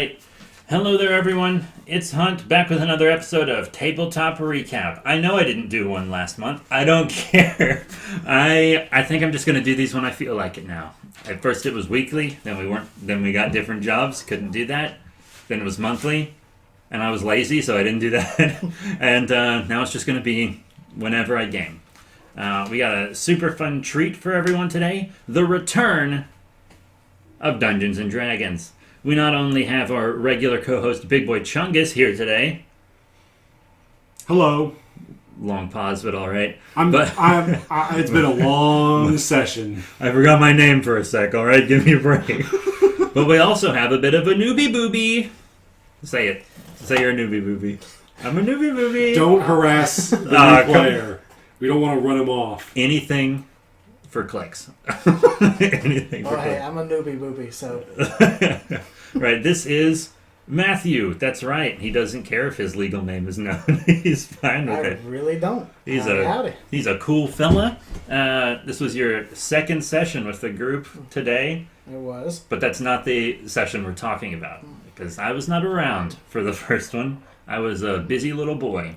right. Hello there, everyone. It's Hunt, back with another episode of Tabletop Recap. I know I didn't do one last month. I don't care. I think I'm just going to do these when I feel like it now. At first it was weekly, then we got different jobs, couldn't do that. Then it was monthly, and I was lazy, so I didn't do that. And now it's just going to be whenever I game. We got a super fun treat for everyone today. The return of Dungeons and Dragons. We not only have our regular co-host Big Boy Chungus here today. Hello. Long pause, but all right. It's been a long session. I forgot my name for a sec. All right, give me a break. But we also have a bit of a newbie booby. Say it. Say you're a newbie booby. I'm a newbie booby. Don't harass the new player. We don't want to run him off. Anything for clicks. Anything for clicks. Hey, I'm a newbie booby, so. Right, this is Matthew. That's right. He doesn't care if his legal name is known. He's fine with it. I really don't. He's a cool fella. This was your second session with the group today. It was. But that's not the session we're talking about. Because I was not around for the first one. I was a busy little boy.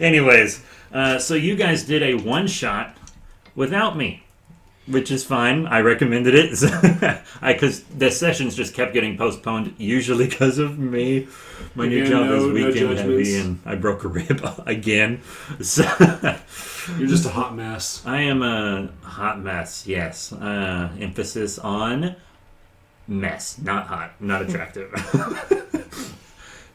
Anyways, so you guys did a one-shot without me. Which is fine. I recommended it. Because the sessions just kept getting postponed, usually because of me. My new job is weekend heavy, and I broke a rib again. So you're just a hot mess. I am a hot mess, yes. Emphasis on mess, not hot, not attractive.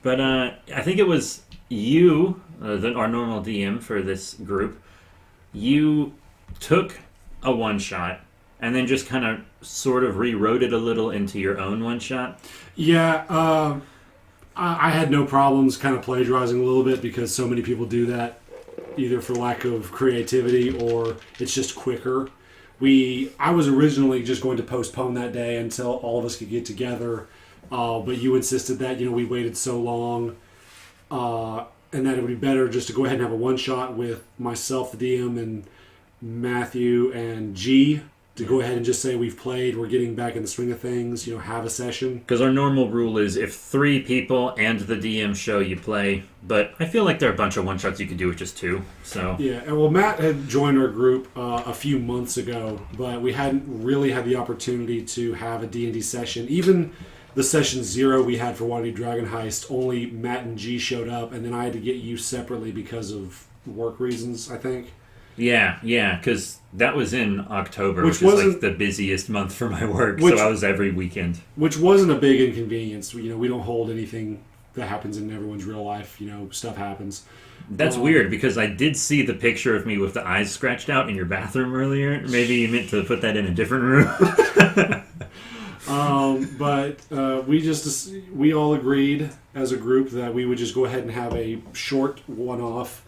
But I think it was you, our normal DM for this group, you took a one-shot, and then just kind of sort of rewrote it a little into your own one-shot? Yeah, I had no problems kind of plagiarizing a little bit because so many people do that, either for lack of creativity or it's just quicker. I was originally just going to postpone that day until all of us could get together, but you insisted that, we waited so long, and that it would be better just to go ahead and have a one-shot with myself, the DM, and Matthew and G to go ahead and just say we've played, we're getting back in the swing of things, have a session. Because our normal rule is if 3 people and the DM show, you play. But I feel like there are a bunch of one-shots you could do with just 2. So yeah, and well, Matt had joined our group a few months ago, but we hadn't really had the opportunity to have a D&D session. Even the session 0 we had for Wannabe Dragon Heist, only Matt and G showed up, and then I had to get you separately because of work reasons, I think. Yeah, because that was in October, which is like the busiest month for my work, so I was every weekend. Which wasn't a big inconvenience. We don't hold anything that happens in everyone's real life. Stuff happens. That's weird, because I did see the picture of me with the eyes scratched out in your bathroom earlier. Maybe you meant to put that in a different room. But we all agreed as a group that we would just go ahead and have a short one-off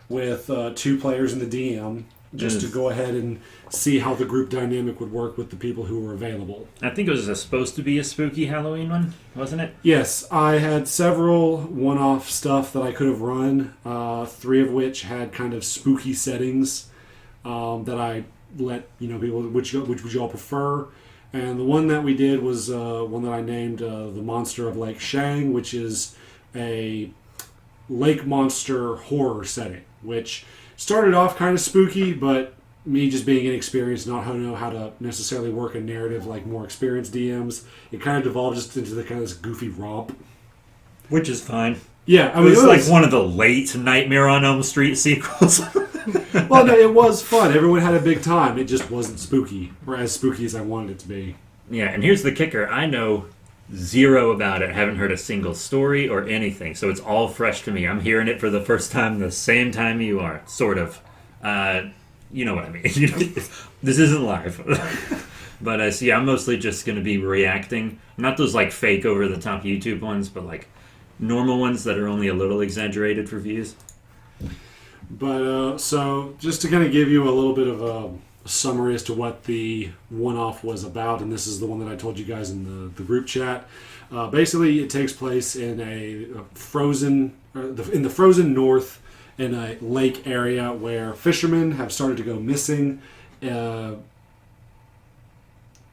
with 2 players in the DM, just to go ahead and see how the group dynamic would work with the people who were available. I think it was supposed to be a spooky Halloween one, wasn't it? Yes, I had several one-off stuff that I could have run, 3 of which had kind of spooky settings that I let people, which would you all prefer. And the one that we did was one that I named the Monster of Lake Shang, which is a lake monster horror setting, which started off kind of spooky, but me just being inexperienced, not know how to necessarily work a narrative like more experienced DMs, it kind of devolved just into the kind of this goofy romp. Which is fine. Yeah, I mean, it was like one of the late Nightmare on Elm Street sequels. Well, no, it was fun. Everyone had a big time. It just wasn't spooky, or as spooky as I wanted it to be. Yeah, and here's the kicker. I know 0 about it. I haven't heard a single story or anything, so it's all fresh to me. I'm hearing it for the first time the same time you are, sort of. You know what I mean. This isn't live. But I'm mostly just going to be reacting. Not those like fake over-the-top YouTube ones, but like normal ones that are only a little exaggerated for views. But so just to kind of give you a little bit of a summary as to what the one-off was about, and this is the one that I told you guys in the group chat. Basically, it takes place in in the frozen north, in a lake area where fishermen have started to go missing.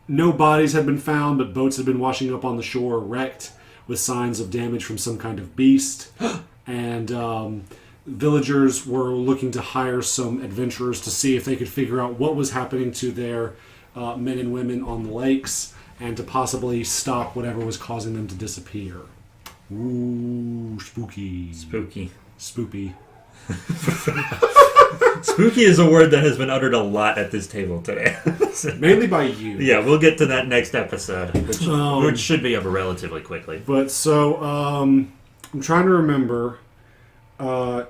no bodies had been found, but boats had been washing up on the shore, wrecked with signs of damage from some kind of beast. And villagers were looking to hire some adventurers to see if they could figure out what was happening to their men and women on the lakes and to possibly stop whatever was causing them to disappear. Ooh, spooky. Spooky. Spoopy. Spooky is a word that has been uttered a lot at this table today. Mainly by you. Yeah, we'll get to that next episode, which should be over relatively quickly. But so, I'm trying to remember. For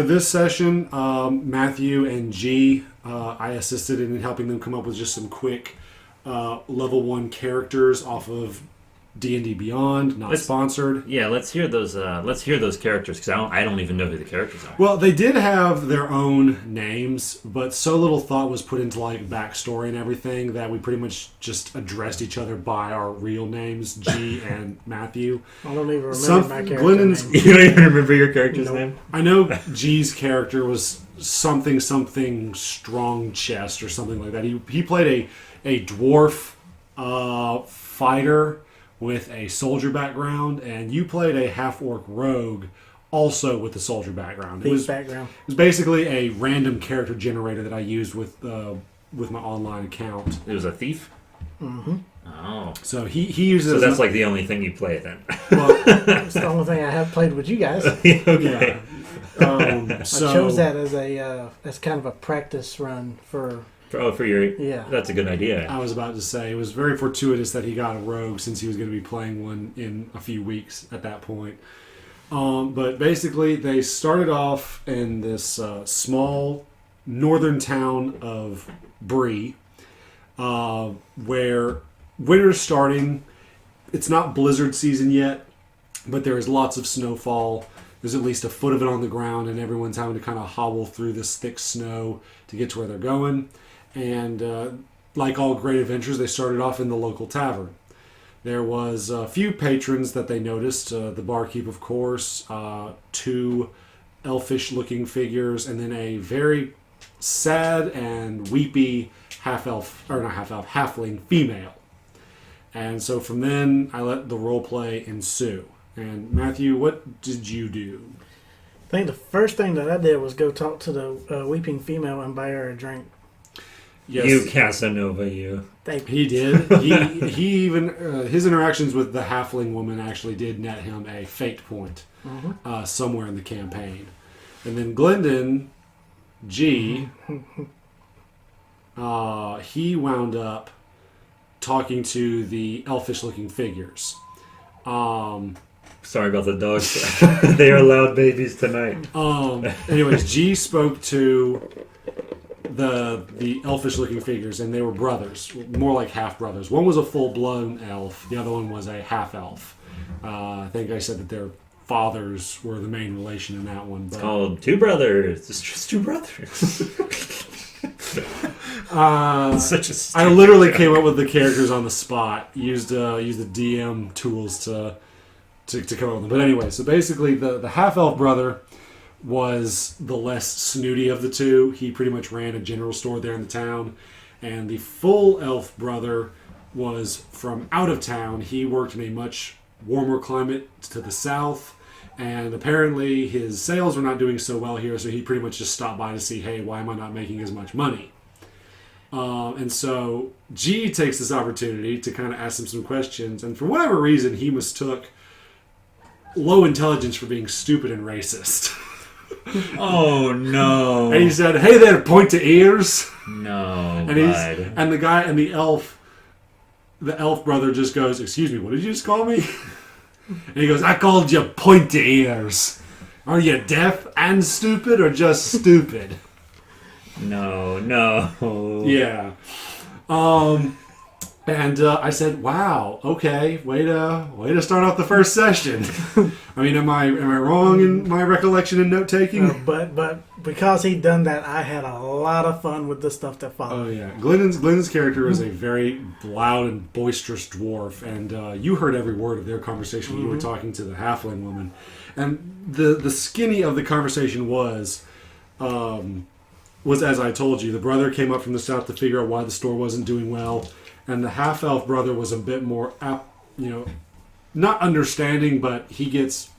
this session, Matthew and G, I assisted in helping them come up with just some quick level 1 characters off of D&D Beyond, not sponsored. Yeah, let's hear those. Let's hear those characters because I don't even know who the characters are. Well, they did have their own names, but so little thought was put into like backstory and everything that we pretty much just addressed each other by our real names, G and Matthew. I don't even remember my character name. You don't even remember your character's name? I know G's character was something strong chest or something like that. He played a dwarf fighter with a soldier background, and you played a half-orc rogue also with a soldier background. It was basically a random character generator that I used with my online account. It was a thief? Mm-hmm. Oh. So he uses... So that's like the only thing you play then? Well, it's the only thing I have played with you guys. Okay. Yeah. I chose that as kind of a practice run for... For your... Yeah. That's a good idea. I was about to say, it was very fortuitous that he got a rogue since he was going to be playing one in a few weeks at that point. But basically, they started off in this small northern town of Bree, where winter's starting. It's not blizzard season yet, but there is lots of snowfall. There's at least a foot of it on the ground, and everyone's having to kind of hobble through this thick snow to get to where they're going. And like all great adventures, they started off in the local tavern. There was a few patrons that they noticed. The barkeep, of course, 2 elfish-looking figures, and then a very sad and weepy halfling female. And so from then, I let the roleplay ensue. And Matthew, what did you do? I think the first thing that I did was go talk to the weeping female and buy her a drink. Yes. You Casanova, you. He did. He even his interactions with the halfling woman actually did net him a fate point somewhere in the campaign. And then Glendon G, he wound up talking to the elfish-looking figures. Sorry about the dogs. They are loud babies tonight. Anyways, G spoke to the elfish-looking figures, and they were brothers, more like half-brothers. One was a full-blown elf. The other one was a half-elf. I think I said that their fathers were the main relation in that one. But, it's called Two Brothers. It's just two brothers. Such a I literally came up with the characters on the spot. Used the DM tools to come up with them. But anyway, so basically the half-elf brother was the less snooty of the two. He pretty much ran a general store there in the town. And the full elf brother was from out of town. He worked in a much warmer climate to the south. And apparently his sales were not doing so well here, so he pretty much just stopped by to see, hey, why am I not making as much money? And so G takes this opportunity to kind of ask him some questions. And for whatever reason, he mistook low intelligence for being stupid and racist. Oh no! And he said, "Hey there, pointy ears." No, and the guy and the elf brother just goes, "Excuse me, what did you just call me?" And he goes, "I called you pointy ears. Are you deaf and stupid, or just stupid?" No. Yeah. And I said, "Wow, okay, way to start off the first session." I mean, am I wrong in my recollection and note taking? But because he'd done that, I had a lot of fun with the stuff that followed. Oh yeah, Glennon's character is a very loud and boisterous dwarf, and you heard every word of their conversation when you were talking to the halfling woman. And the skinny of the conversation was as I told you, the brother came up from the south to figure out why the store wasn't doing well. And the half-elf brother was a bit more, not understanding, but he gets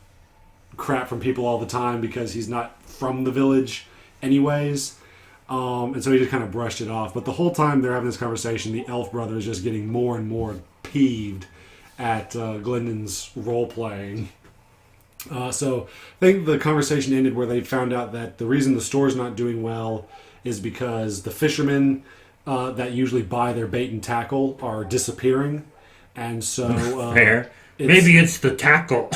crap from people all the time because he's not from the village anyways. And so he just kind of brushed it off. But the whole time they're having this conversation, the elf brother is just getting more and more peeved at Glendon's role-playing. So I think the conversation ended where they found out that the reason the store's not doing well is because the fishermen that usually buy their bait and tackle are disappearing. And so... Fair. Maybe it's the tackle.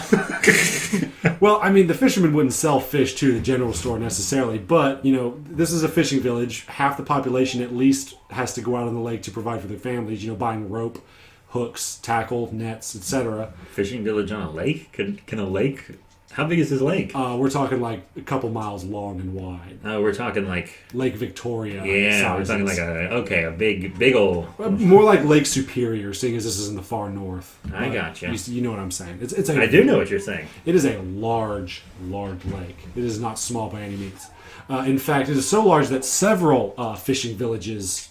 Well, I mean, the fishermen wouldn't sell fish to the general store necessarily, but, this is a fishing village. Half the population at least has to go out on the lake to provide for their families, buying rope, hooks, tackle, nets, etc. Fishing village on a lake? Can a lake... How big is this lake? We're talking like a couple miles long and wide. We're talking like... Lake Victoria. Yeah, sizes. We're talking like a big old... More like Lake Superior, seeing as this is in the far north. I gotcha. You know what I'm saying. I do know what you're saying. It is a large lake. It is not small by any means. In fact, it is so large that several fishing villages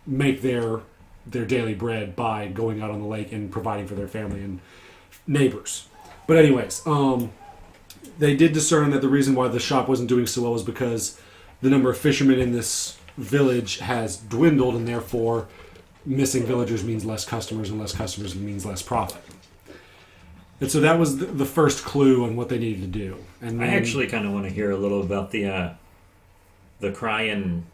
make their daily bread by going out on the lake and providing for their family and neighbors. But anyways, they did discern that the reason why the shop wasn't doing so well was because the number of fishermen in this village has dwindled, and therefore missing villagers means less customers, and less customers means less profit. And so that was the first clue on what they needed to do. And then, I actually kind of want to hear a little about the crying...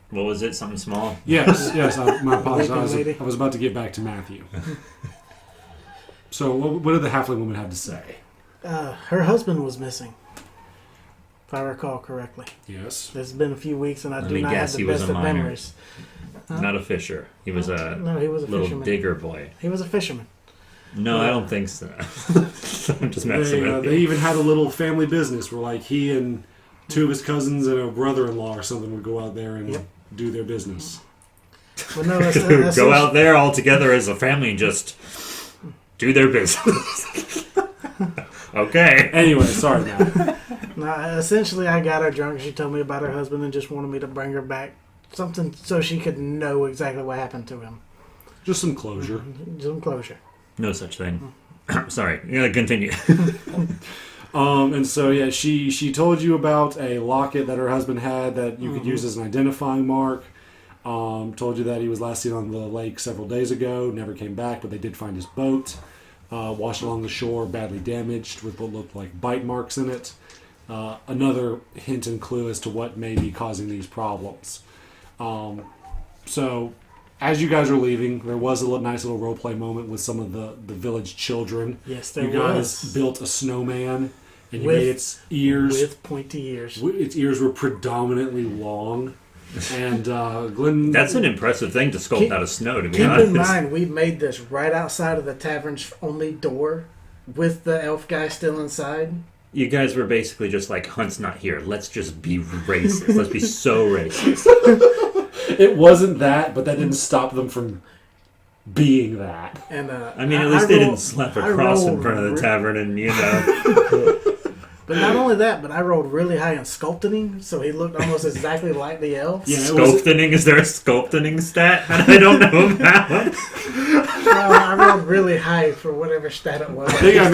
What was it? Something small? Yes. My apologies. I was about to get back to Matthew. So, what did the halfling woman have to say? Her husband was missing, if I recall correctly. Yes. It's been a few weeks, and I do not guess have the he was best a of miner. memories. Not a fisher. He was a No, he was a little fisherman. digger boy. He was a fisherman. No, I don't think so. I'm just messing with They you. even had a little family business where, like, he and two of his cousins and a brother-in-law or something would go out there and do their business. Well, no, that's Go out there all together as a family and just do their business. Okay. Anyway, sorry, Matt. No, essentially, I got her drunk. She told me about her husband and just wanted me to bring her back something so she could know exactly what happened to him. Just some closure. Some closure. No such thing. Sorry. You gotta continue. And so, yeah, she told you about a locket that her husband had that you could use as an identifying mark. Told you that he was last seen on the lake several days ago, never came back, but they did find his boat washed along the shore, badly damaged with what looked like bite marks in it. Another hint and clue as to what may be causing these problems. So, as you guys are leaving, there was a nice little roleplay moment with some of the village children. Yes, there was. You guys was. built a snowman, and you made its ears... With pointy ears. Its ears were predominantly long. And Glenn... That's an impressive thing to sculpt out of snow, to be Keep honest. in mind, we made this right outside of the tavern's only door with the elf guy still inside. You guys were basically just like, Hunt's not here. Let's just be racist. Let's be so racist. It wasn't that, but that didn't stop them from being that. And I mean, at least they didn't slap a cross in front of the tavern and, But not only that, but I rolled really high in sculpting, so he looked almost exactly like the elves. Yeah, Sculpting? Is there a sculpting stat? I don't know about it. I rolled really high for whatever stat it was. I think I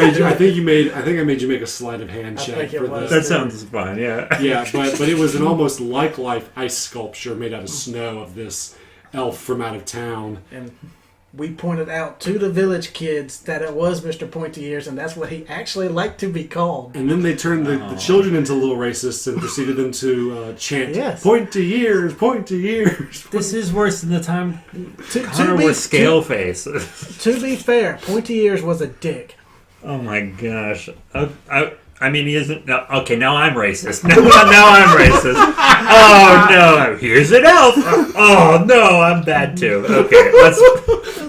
made you make a sleight of hand check think it for was. this. That sounds fun, yeah. Yeah, but it was an almost life ice sculpture made out of snow of this elf from out of town. And we pointed out to the village kids that it was Mr. Pointy Ears, and that's what he actually liked to be called. And then they turned the children into little racists and proceeded them to chant, Yes. Pointy ears, pointy ears. This is worse than the time To Hunter be- was scale face. To be fair, Pointy Ears was a dick. Oh my gosh. I mean, he isn't... No, okay, now I'm racist. Now I'm racist. Oh, no. Here's an elf. Oh, no, I'm bad too. Okay, let's...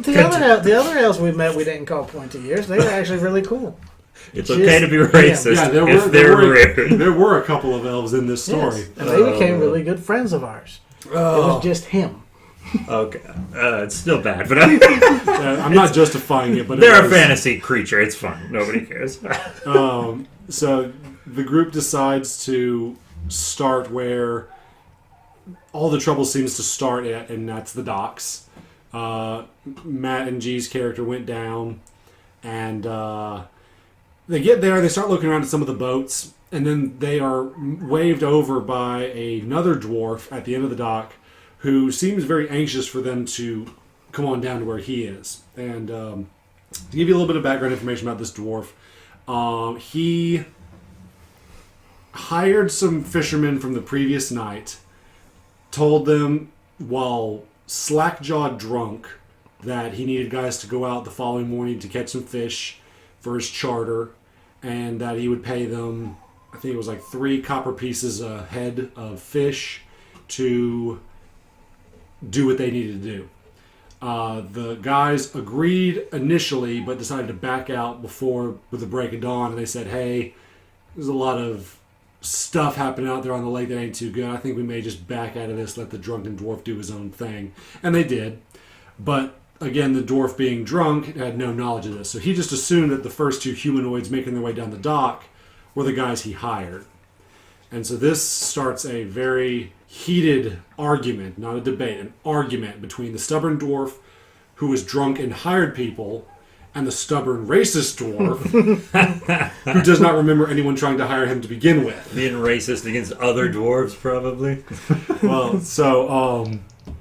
The other elves we met, we didn't call Pointy Ears. They were actually really cool. It's okay to be racist Yeah, they're rude. there were a couple of elves in this story. Yes. And they became really good friends of ours. It was just him. Okay. It's still bad, but I'm not justifying it, but they're a fantasy creature. It's fun. Nobody cares. So the group decides to start where all the trouble seems to start at, and that's the docks. Matt and G's character went down, and they get there. They start looking around at some of the boats, and then they are waved over by another dwarf at the end of the dock, who seems very anxious for them to come on down to where he is. And to give you a little bit of background information about this dwarf, he hired some fishermen from the previous night, told them while slack-jawed drunk that he needed guys to go out the following morning to catch some fish for his charter, and that he would pay them, I think it was like 3 copper pieces a head of fish to do what they needed to do. The guys agreed initially, but decided to back out with the break of dawn, and they said, hey, there's a lot of stuff happening out there on the lake that ain't too good. I think we may just back out of this, let the drunken dwarf do his own thing. And they did. But again, the dwarf being drunk had no knowledge of this. So he just assumed that the first 2 humanoids making their way down the dock were the guys he hired. And so this starts a very heated argument, not a debate, an argument between the stubborn dwarf who was drunk and hired people and the stubborn racist dwarf who does not remember anyone trying to hire him to begin with. Being racist against other dwarves, probably. Well, so,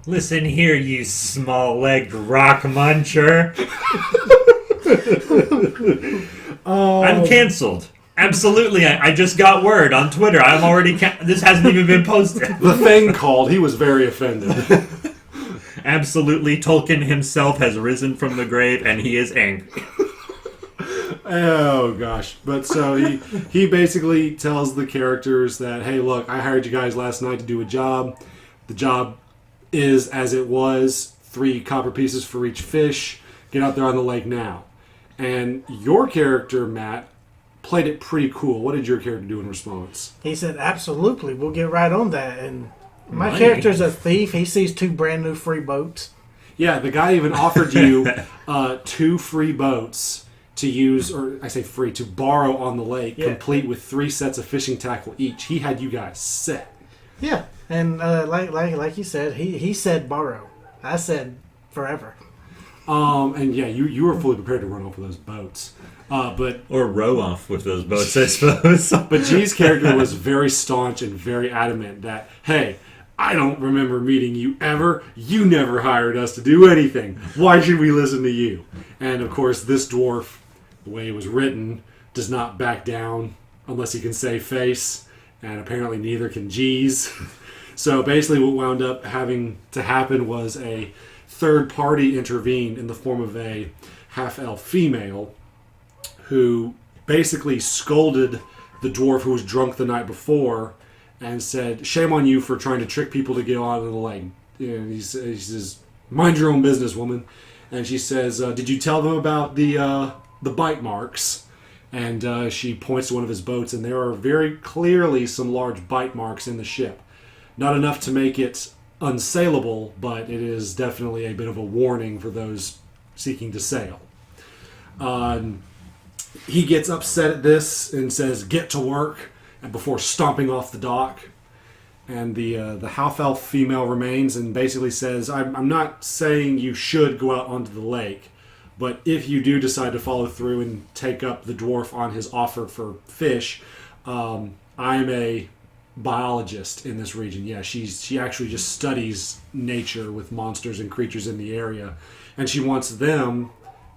Listen here, you small-legged rock muncher. I'm canceled. Absolutely, I just got word on Twitter. I'm already... this hasn't even been posted. The thing called. He was very offended. Absolutely, Tolkien himself has risen from the grave, and he is angry. Oh, gosh. But so he basically tells the characters that, hey, look, I hired you guys last night to do a job. The job is as it was, 3 copper pieces for each fish. Get out there on the lake now. And your character, Matt, played it pretty cool. What did your character do in response? He said, absolutely, we'll get right on that. And my character's a thief. He sees 2 brand new free boats. Yeah, the guy even offered you 2 free boats to use, or I say free, to borrow on the lake, complete with 3 sets of fishing tackle each. He had you guys set. Yeah, and like you said, he said borrow. I said forever. And yeah, you were fully prepared to run off with those boats. Or row off with those boats, I suppose. But G's character was very staunch and very adamant that, hey, I don't remember meeting you ever. You never hired us to do anything. Why should we listen to you? And of course, this dwarf, the way it was written, does not back down unless he can save face. And apparently neither can G's. So basically what wound up having to happen was a third party intervened in the form of a half-elf female who basically scolded the dwarf who was drunk the night before and said, shame on you for trying to trick people to get out of the lake. And he says, mind your own business, woman. And she says, did you tell them about the bite marks? And she points to one of his boats, and there are very clearly some large bite marks in the ship. Not enough to make it unsaleable, but it is definitely a bit of a warning for those seeking to sail. He gets upset at this and says, get to work, and before stomping off the dock. And the half-elf female remains and basically says, I'm not saying you should go out onto the lake, but if you do decide to follow through and take up the dwarf on his offer for fish, I am a biologist in this region. Yeah, she actually just studies nature with monsters and creatures in the area. And she wants them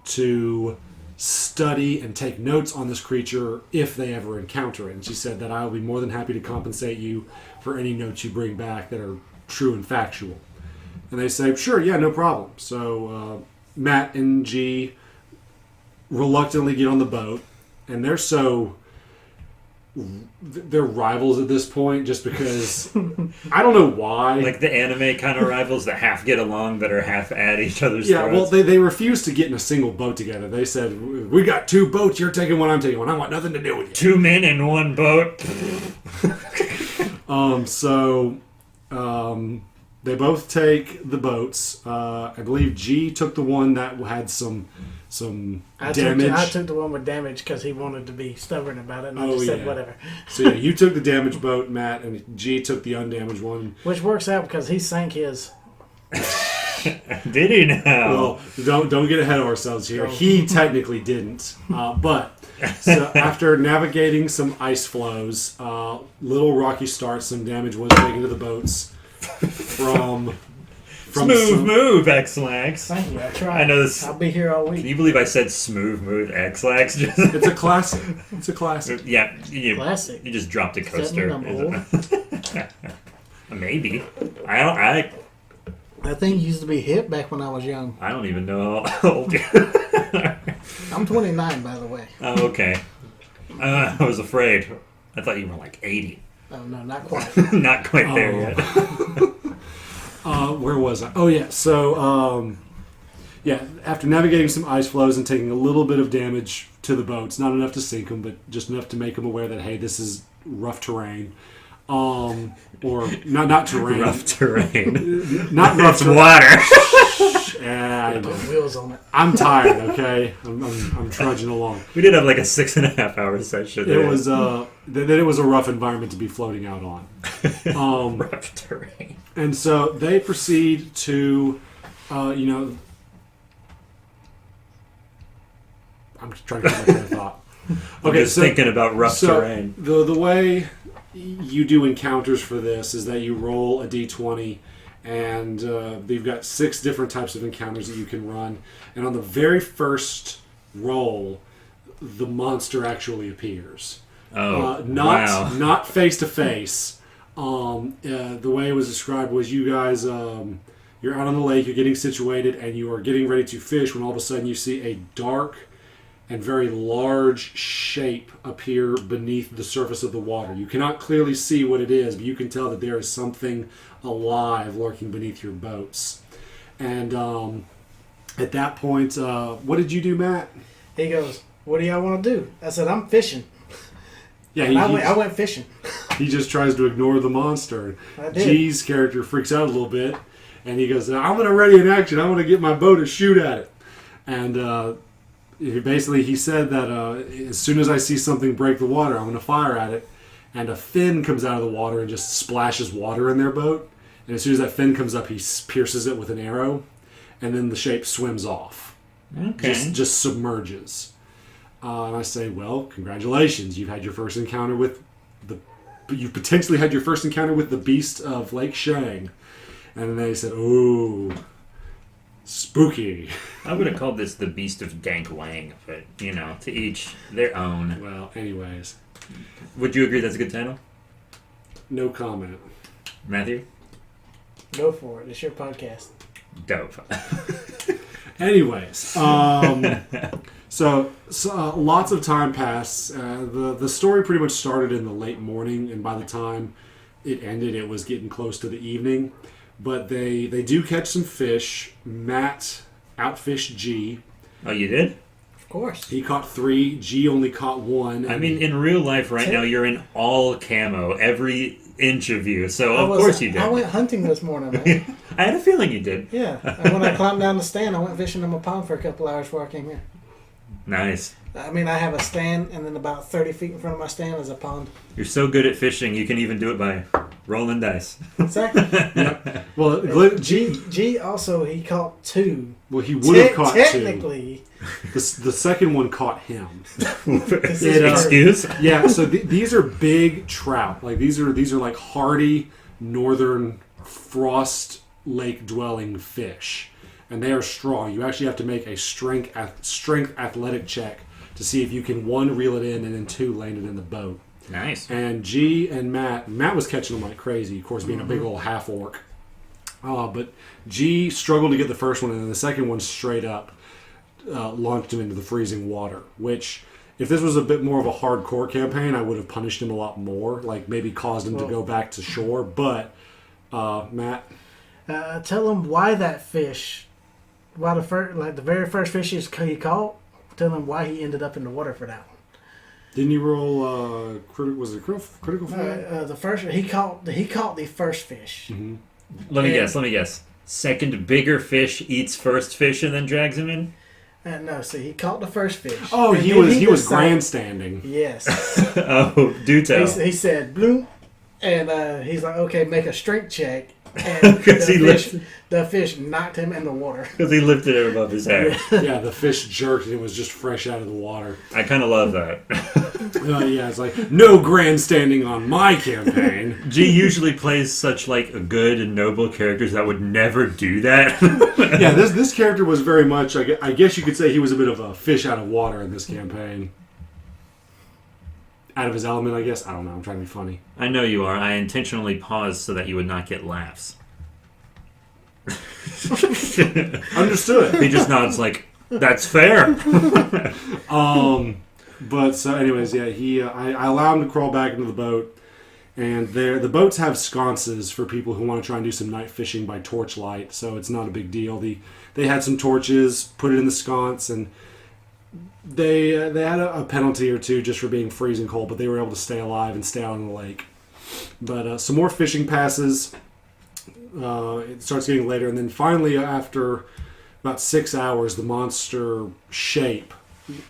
to study and take notes on this creature if they ever encounter it. And she said that I will be more than happy to compensate you for any notes you bring back that are true and factual. And they say, sure, yeah, no problem. So Matt and G reluctantly get on the boat, and they're rivals at this point just because I don't know why. Like the anime kind of rivals that half get along but are half at each other's throats. Well, they refused to get in a single boat together. They said, we got 2 boats, you're taking one, I'm taking one. I want nothing to do with you. 2 men in 1 boat. They both take the boats. I believe G took the one that had some damage. I took the one with damage because he wanted to be stubborn about it, and I just said whatever. So yeah, you took the damaged boat, Matt, and G took the undamaged one. Which works out because he sank his. Did he now? Well, don't get ahead of ourselves here. He technically didn't, but so after navigating some ice flows, little rocky starts, some damage was taken to the boats from Smooth move, X-Lax. Thank you. I tried. I know this. I'll be here all Can week. you believe I said smooth move, X-Lax? It's a classic. It's a classic. Yeah, Classic. you just dropped a Does that coaster. mean I'm Maybe. I That thing used to be hip back when I was young. don't even know how old you I'm 29, by the way. Oh, okay. I was afraid. I thought you were like 80. Oh, no, not quite. Not quite there yet. Where was I? Oh, yeah. So, after navigating some ice flows and taking a little bit of damage to the boats, not enough to sink them, but just enough to make them aware that, hey, this is rough terrain. Or not terrain. Rough terrain. Not rough It's terrain. water. Yeah, I know. Put wheels on it. I'm tired, okay? I'm trudging along. We did have like a 6.5 hour session. It was it was a rough environment to be floating out on. rough terrain. And so they proceed to, I'm trying to get my train of thought. I'm just thinking about rough terrain. The way you do encounters for this is that you roll a d20, and you've got 6 different types of encounters that you can run. And on the very first roll, the monster actually appears. Oh, not wow. not face to face. The way it was described was you guys, you're out on the lake, you're getting situated, and you are getting ready to fish when all of a sudden you see a dark and very large shape appear beneath the surface of the water. You cannot clearly see what it is, but you can tell that there is something alive lurking beneath your boats. And at that point, what did you do, Matt? He goes, "What do y'all want to do?" I said, "I'm fishing." Yeah, And I went fishing. he just tries to ignore the monster. I did. G's character freaks out a little bit, and he goes, "I'm going to ready an action. I'm going to get my bow to shoot at it." And he said that as soon as I see something break the water, I'm going to fire at it. And a fin comes out of the water and just splashes water in their boat. And as soon as that fin comes up, he pierces it with an arrow, and then the shape swims off. Okay. Just submerges. And I say, well, congratulations. You've had your first encounter with you've potentially had your first encounter with the beast of Lake Shang. And then they said, ooh, spooky. I would have called this the Beast of Dank Wang, but, to each their own. Well, anyways, Would you agree that's a good title? no comment. Matthew? Go for it. It's your podcast. Dope. Anyways, so lots of time passed. The story pretty much started in the late morning, and by the time it ended, it was getting close to the evening. But they do catch some fish. Matt outfished G. Oh, you did? Of course. He caught 3. G only caught 1. I mean, in real life right now, you're in all camo, every inch of you, so of course you did. I went hunting this morning, man. I had a feeling you did. Yeah. And when I climbed down the stand, I went fishing in my pond for a couple hours before I came here. Nice. I mean, I have a stand, and then about 30 feet in front of my stand is a pond. You're so good at fishing, you can even do it by rolling dice. Exactly. Yep. Well, G also, he caught 2. Well, he would have caught 2. Technically. The second one caught him. Excuse? Yeah, so these are big trout. Like these are like hardy northern frost lake dwelling fish, and they are strong. You actually have to make a strength athletic check to see if you can 1 reel it in and then 2 land it in the boat. Nice. And G and Matt was catching them like crazy. Of course, being a big old half orc. But G struggled to get the first one, and then the second one straight up launched him into the freezing water. Which, if this was a bit more of a hardcore campaign, I would have punished him a lot more. Like maybe caused him to go back to shore. But Matt, tell him why that fish, why the very first fish he caught. Tell him why he ended up in the water for that one. didn't you roll? Was it critical fail? The first he caught the first fish. Mm-hmm. Let me guess. Second bigger fish eats first fish and then drags him in? No, see, he caught the first fish. Oh, and he then was decided- grandstanding. Yes. Oh, do tell. He said, bloom. And he's like, okay, make a strength check. And Because the fish knocked him in the water. he lifted it above his head. Yeah, the fish jerked and it was just fresh out of the water. I kind of love that. Yeah, it's like, no grandstanding on my campaign. G usually plays such like good and noble characters that would never do that. Yeah, this character was very much, I guess you could say he was a bit of a fish out of water in this campaign. Out of his element, I guess. I don't know, I'm trying to be funny. I know you are. I intentionally paused so that you would not get laughs. Understood. He just nods like, that's fair. But so anyways, yeah, I allowed him to crawl back into the boat. And the boats have sconces for people who want to try and do some night fishing by torchlight, so it's not a big deal. They had some torches, put it in the sconce, and they had a penalty or two just for being freezing cold, but they were able to stay alive and stay out on the lake. But some more fishing passes. It starts getting later, and then finally, after about 6 hours, the monster shape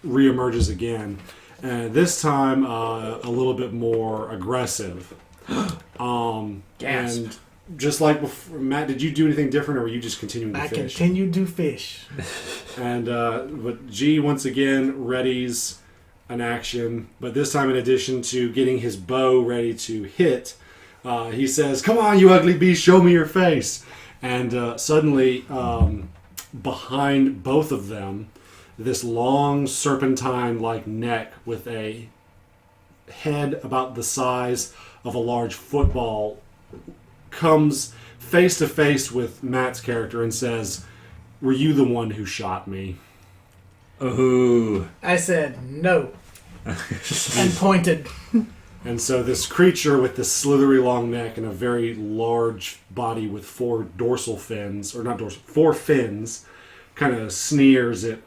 reemerges again. And this time, a little bit more aggressive. Gasp. And just like before, Matt, did you do anything different, or were you just continuing to I fish? continued to fish. And but G once again readies an action, but this time in addition to getting his bow ready to hit, he says, "Come on, you ugly beast, show me your face!" And suddenly, behind both of them, this long serpentine-like neck with a head about the size of a large football comes face to face with Matt's character and says, "Were you the one who shot me?" Ooh. I said no and pointed. And so this creature with this slithery long neck and a very large body with four fins, kind of sneers at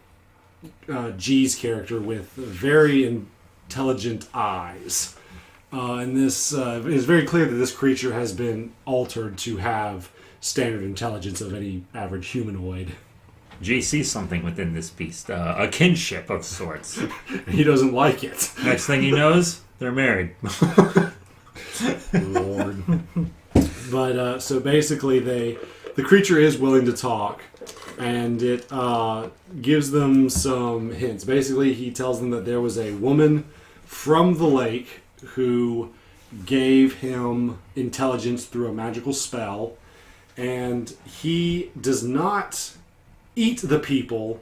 G's character with very intelligent eyes. And this it is very clear that this creature has been altered to have standard intelligence of any average humanoid. G sees something within this beast, a kinship of sorts. He doesn't like it. Next thing he knows, they're married. Lord. But so basically, the creature is willing to talk, and it gives them some hints. Basically, he tells them that there was a woman from the lake who gave him intelligence through a magical spell, and he does not eat the people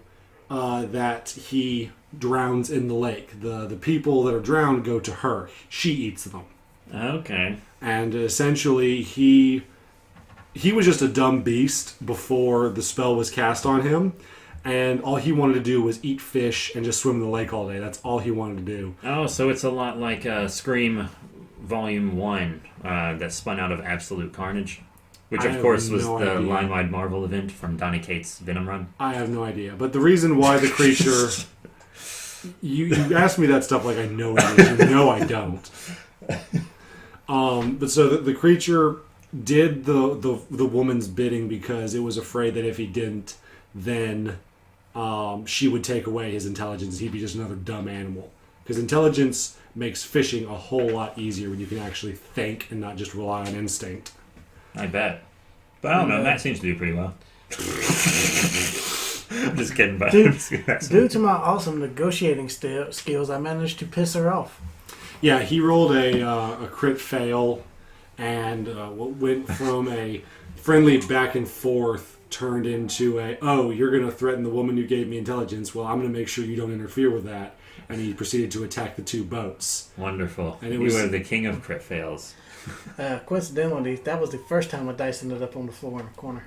that he drowns in the lake. The people that are drowned go to her. She eats them. Okay. And essentially, he was just a dumb beast before the spell was cast on him, and all he wanted to do was eat fish and just swim in the lake all day. That's all he wanted to do. Oh, so it's a lot like Scream Volume 1 that spun out of Absolute Carnage, which of course was the Line-Wide Marvel event from Donny Cates' Venom run. I have no idea. But the reason why the creature... you ask me that stuff like I know it is. You know I don't. But so the creature did the woman's bidding because it was afraid that if he didn't, then she would take away his intelligence. He'd be just another dumb animal. Because intelligence makes fishing a whole lot easier when you can actually think and not just rely on instinct. I bet. But I don't know, Matt seems to do pretty well. I'm just kidding, but Due to my awesome negotiating skills, I managed to piss her off. Yeah, he rolled a crit fail, and what went from a friendly back and forth turned into a, "Oh, you're going to threaten the woman who gave me intelligence. Well, I'm going to make sure you don't interfere with that." And he proceeded to attack the two boats. Wonderful. And you were the king of crit fails. Coincidentally, that was the first time a dice ended up on the floor in a corner.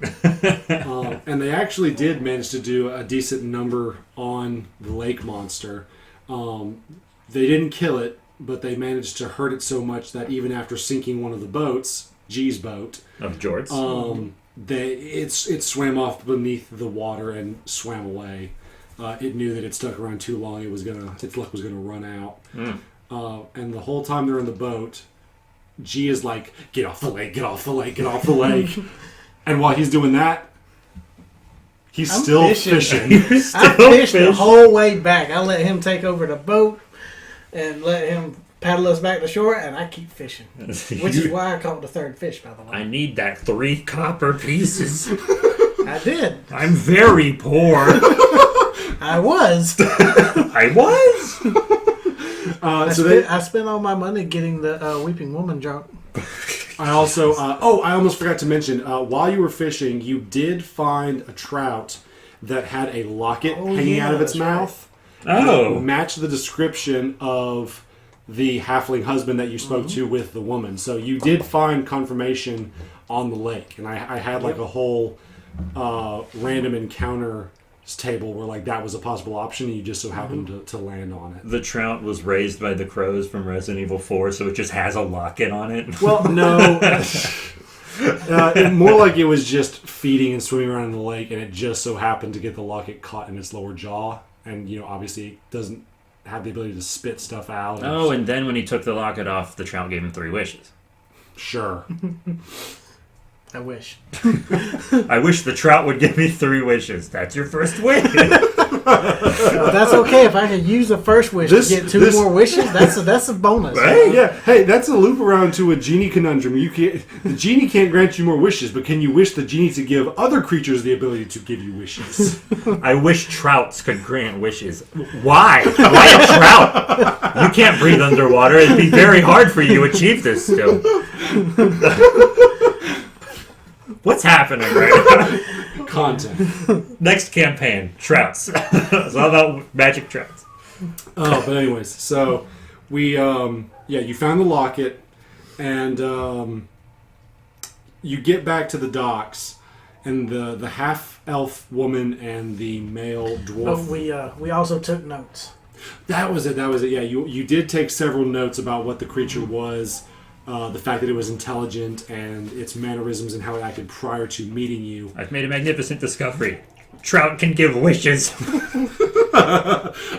And they actually did manage to do a decent number on the lake monster. They didn't kill it, but they managed to hurt it so much that even after sinking one of the boats, G's boat, of Jorts, it swam off beneath the water and swam away. It knew that it stuck around too long. Its luck was gonna run out. And the whole time they're in the boat, G is like, "Get off the lake! Get off the lake! Get off the lake!" And while he's doing that, he's still fishing. I fished the whole way back. I let him take over the boat and let him paddle us back to shore, and I keep fishing. Which is why I caught the third fish, by the way. I need that 3 copper pieces. I did. I'm very poor. I was. I was? I spent all my money getting the Weeping Woman drunk. I also, I almost forgot to mention, while you were fishing, you did find a trout that had a locket hanging out of its mouth. Right. Oh. That matched the description of the halfling husband that you spoke to with the woman. So you did find confirmation on the lake. And I had like a whole random encounter table where like that was a possible option and you just so happened to land on it. The trout was raised by the crows from Resident Evil 4, so it just has a locket on it. Well, no. More like it was just feeding and swimming around in the lake, and it just so happened to get the locket caught in its lower jaw. And, obviously it doesn't have the ability to spit stuff out. Oh, and then when he took the locket off, the trout gave him 3 wishes. Sure. I wish. I wish the trout would give me 3 wishes. That's your first wish. That's okay. If I can use the first wish to get 2 more wishes, that's a bonus. Right? Yeah. Hey, that's a loop around to a genie conundrum. The genie can't grant you more wishes, but can you wish the genie to give other creatures the ability to give you wishes? I wish trouts could grant wishes. Why? Why a trout? You can't breathe underwater. It'd be very hard for you to achieve this still. What's happening right now? Content. Next campaign, trouts. It's all about magic trouts. But anyways, so we, you found the locket, and you get back to the docks, and the half-elf woman and the male dwarf. Oh, we also took notes. That was it. Yeah, you did take several notes about what the creature was. The fact that it was intelligent and its mannerisms and how it acted prior to meeting you. I've made a magnificent discovery. Trout can give wishes.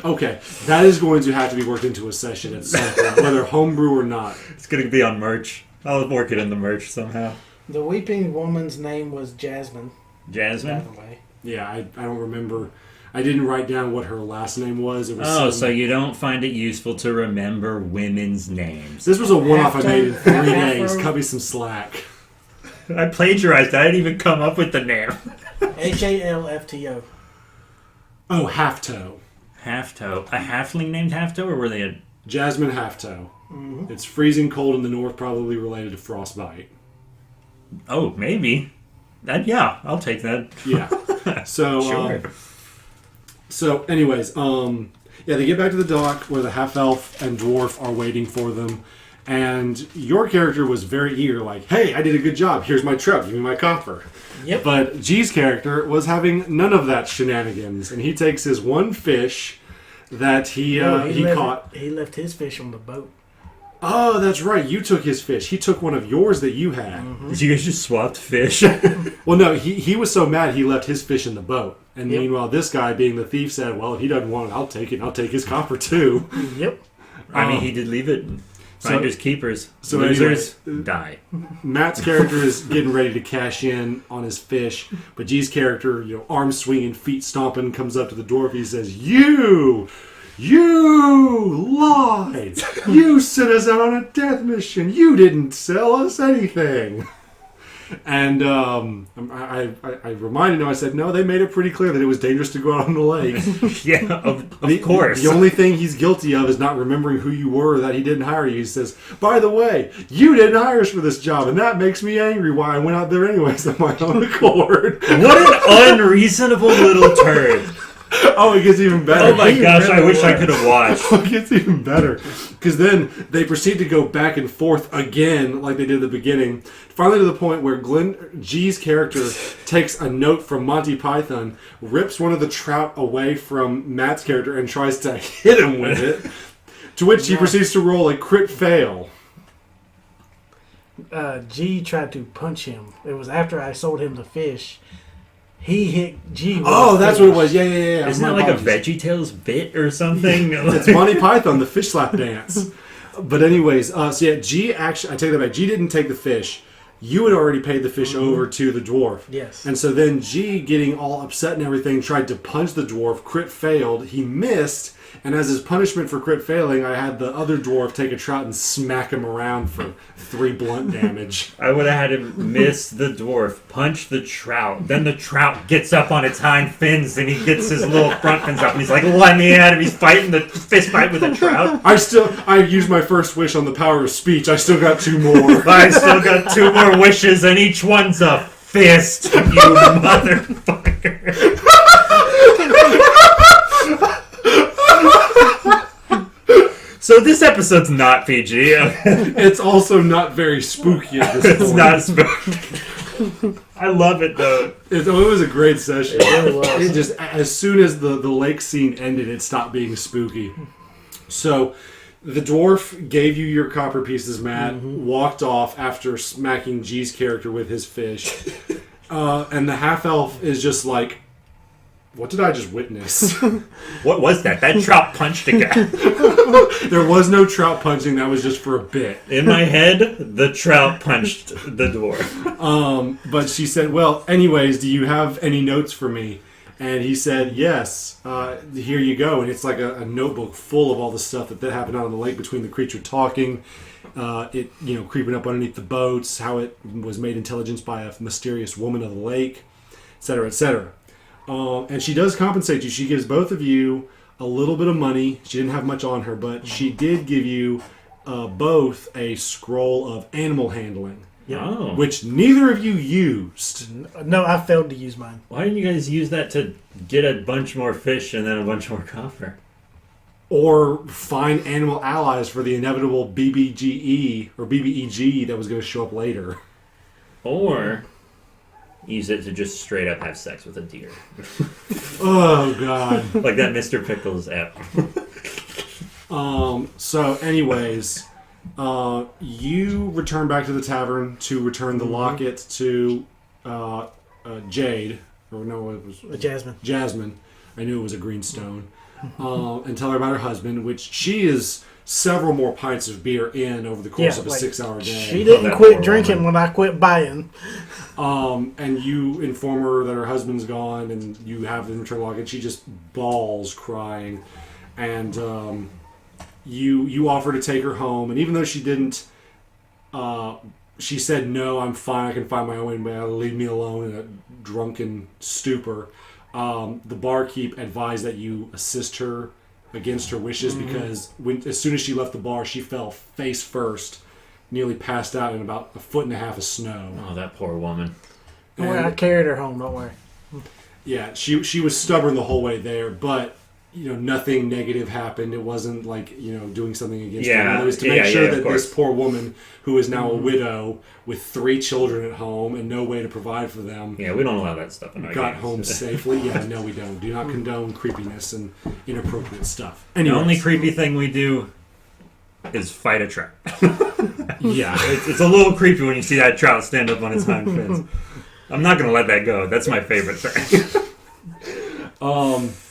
Okay, that is going to have to be worked into a session at some point, whether homebrew or not. It's going to be on merch. I'll work it in the merch somehow. The Weeping Woman's name was Jasmine. Jasmine? By the way. Yeah, I don't remember. I didn't write down what her last name was. It was so you don't find it useful to remember women's names. This was a one-off I made in 3 days. Cut me some slack. I plagiarized. I didn't even come up with the name. Halfto. Oh, Halfto. Halfto. A halfling named Halfto, or were they a... Jasmine Halfto. Mm-hmm. It's freezing cold in the north, probably related to frostbite. Oh, maybe. Yeah, I'll take that. Yeah. So, sure. So, anyways, they get back to the dock where the half-elf and dwarf are waiting for them, and your character was very eager, like, hey, I did a good job, here's my trout, give me my copper. Yep. But G's character was having none of that shenanigans, and he takes his one fish that he caught. He left his fish on the boat. Oh, that's right, you took his fish. He took one of yours that you had. Mm-hmm. Did you guys just swap fish? Well, no, he was so mad he left his fish in the boat. And Yep. Meanwhile, this guy, being the thief, said, well, if he doesn't want it, I'll take it. I'll take his copper, too. Yep. I mean, he did leave it. Finders keepers. So Losers anyway, die. Matt's character is getting ready to cash in on his fish, but G's character, arms swinging, feet stomping, comes up to the dwarf. He says, You lied! You sent us out on a death mission! You didn't sell us anything! And I reminded him, I said, no, they made it pretty clear that it was dangerous to go out on the lake. Yeah, of course. The only thing he's guilty of is not remembering who you were, that he didn't hire you. He says, by the way, you didn't hire us for this job, and that makes me angry why I went out there anyways on my own accord. What an unreasonable little turd. Oh, it gets even better. Oh my gosh, I wish I could have watched. It gets even better. Because then they proceed to go back and forth again, like they did at the beginning. Finally to the point where G's character takes a note from Monty Python, rips one of the trout away from Matt's character, and tries to hit him with it. To which he proceeds to roll a crit fail. G tried to punch him. It was after I sold him the fish. He hit G. Oh, that's what it was. Yeah. Isn't that like a VeggieTales bit or something? It's Monty Python, the fish slap dance. But anyways, G actually, I take that back. G didn't take the fish. You had already paid the fish over to the dwarf. Yes. And so then G, getting all upset and everything, tried to punch the dwarf. Crit failed. He missed. And as his punishment for crit failing, I had the other dwarf take a trout and smack him around for 3 blunt damage. I would have had him miss the dwarf, punch the trout. Then the trout gets up on its hind fins and he gets his little front fins up and he's like, let me at him. He's fighting the fist fight with the trout. I used my first wish on the power of speech. I still got 2 more. I still got 2 more wishes and each one's a fist, you motherfucker. So this episode's not PG. It's also not very spooky at this point. It's not spooky. I love it though. It was a great session. It really was. It just, as soon as the lake scene ended, it stopped being spooky. So the dwarf gave you your copper pieces, Matt, walked off after smacking G's character with his fish. And the half-elf is just like, what did I just witness? What was that? That trout punched a guy. There was no trout punching. That was just for a bit. In my head, the trout punched the dwarf. But she said, well, anyways, do you have any notes for me? And he said, yes, here you go. And it's like a notebook full of all the stuff that happened out on the lake between the creature talking, it creeping up underneath the boats, how it was made intelligent by a mysterious woman of the lake, etc., etc. And she does compensate you. She gives both of you a little bit of money. She didn't have much on her, but she did give you both a scroll of animal handling, which neither of you used. No, I failed to use mine. Why didn't you guys use that to get a bunch more fish and then a bunch more copper? Or find animal allies for the inevitable BBGE or BBEG that was going to show up later. Or use it to just straight up have sex with a deer. Oh, God. Like that Mr. Pickles app. So, anyways, you return back to the tavern to return the locket to Jade. Or no, it was... Jasmine. Jasmine. I knew it was a green stone. And tell her about her husband, which she is several more pints of beer in over the course of a 6-hour day. She didn't quit drinking when I quit buying. And you inform her that her husband's gone and you have the return locket. She just bawls crying. And you offer to take her home. And even though she didn't, she said, no, I'm fine. I can find my own way. Leave me alone in a drunken stupor. The barkeep advised that you assist her against her wishes because as soon as she left the bar, she fell face first, nearly passed out in about 1.5 feet of snow. Oh, that poor woman. Don't worry, I carried her home, don't worry. Yeah, she was stubborn the whole way there, but nothing negative happened. It wasn't like doing something against her. It was to make sure that this poor woman, who is now a widow with 3 children at home and no way to provide for them, we don't allow that stuff in our got games. home safely. No, we don't. Do not condone creepiness and inappropriate stuff. The only creepy thing we do is fight a trout. Yeah. It's a little creepy when you see that trout stand up on its hind fins. I'm not going to let that go. That's my favorite thing.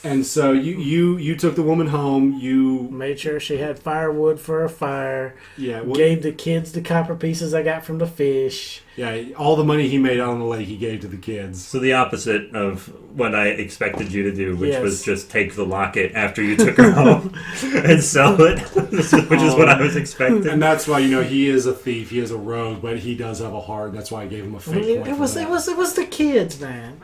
And so you took the woman home. You made sure she had firewood for a fire. Yeah. Gave the kids the copper pieces I got from the fish. Yeah. All the money he made out on the lake, he gave to the kids. So the opposite of what I expected you to do, which was just take the locket after you took her home and sell it, which is what I was expecting. And that's why he is a thief. He is a rogue, but he does have a heart. That's why I gave him a fake point. It was the kids, man.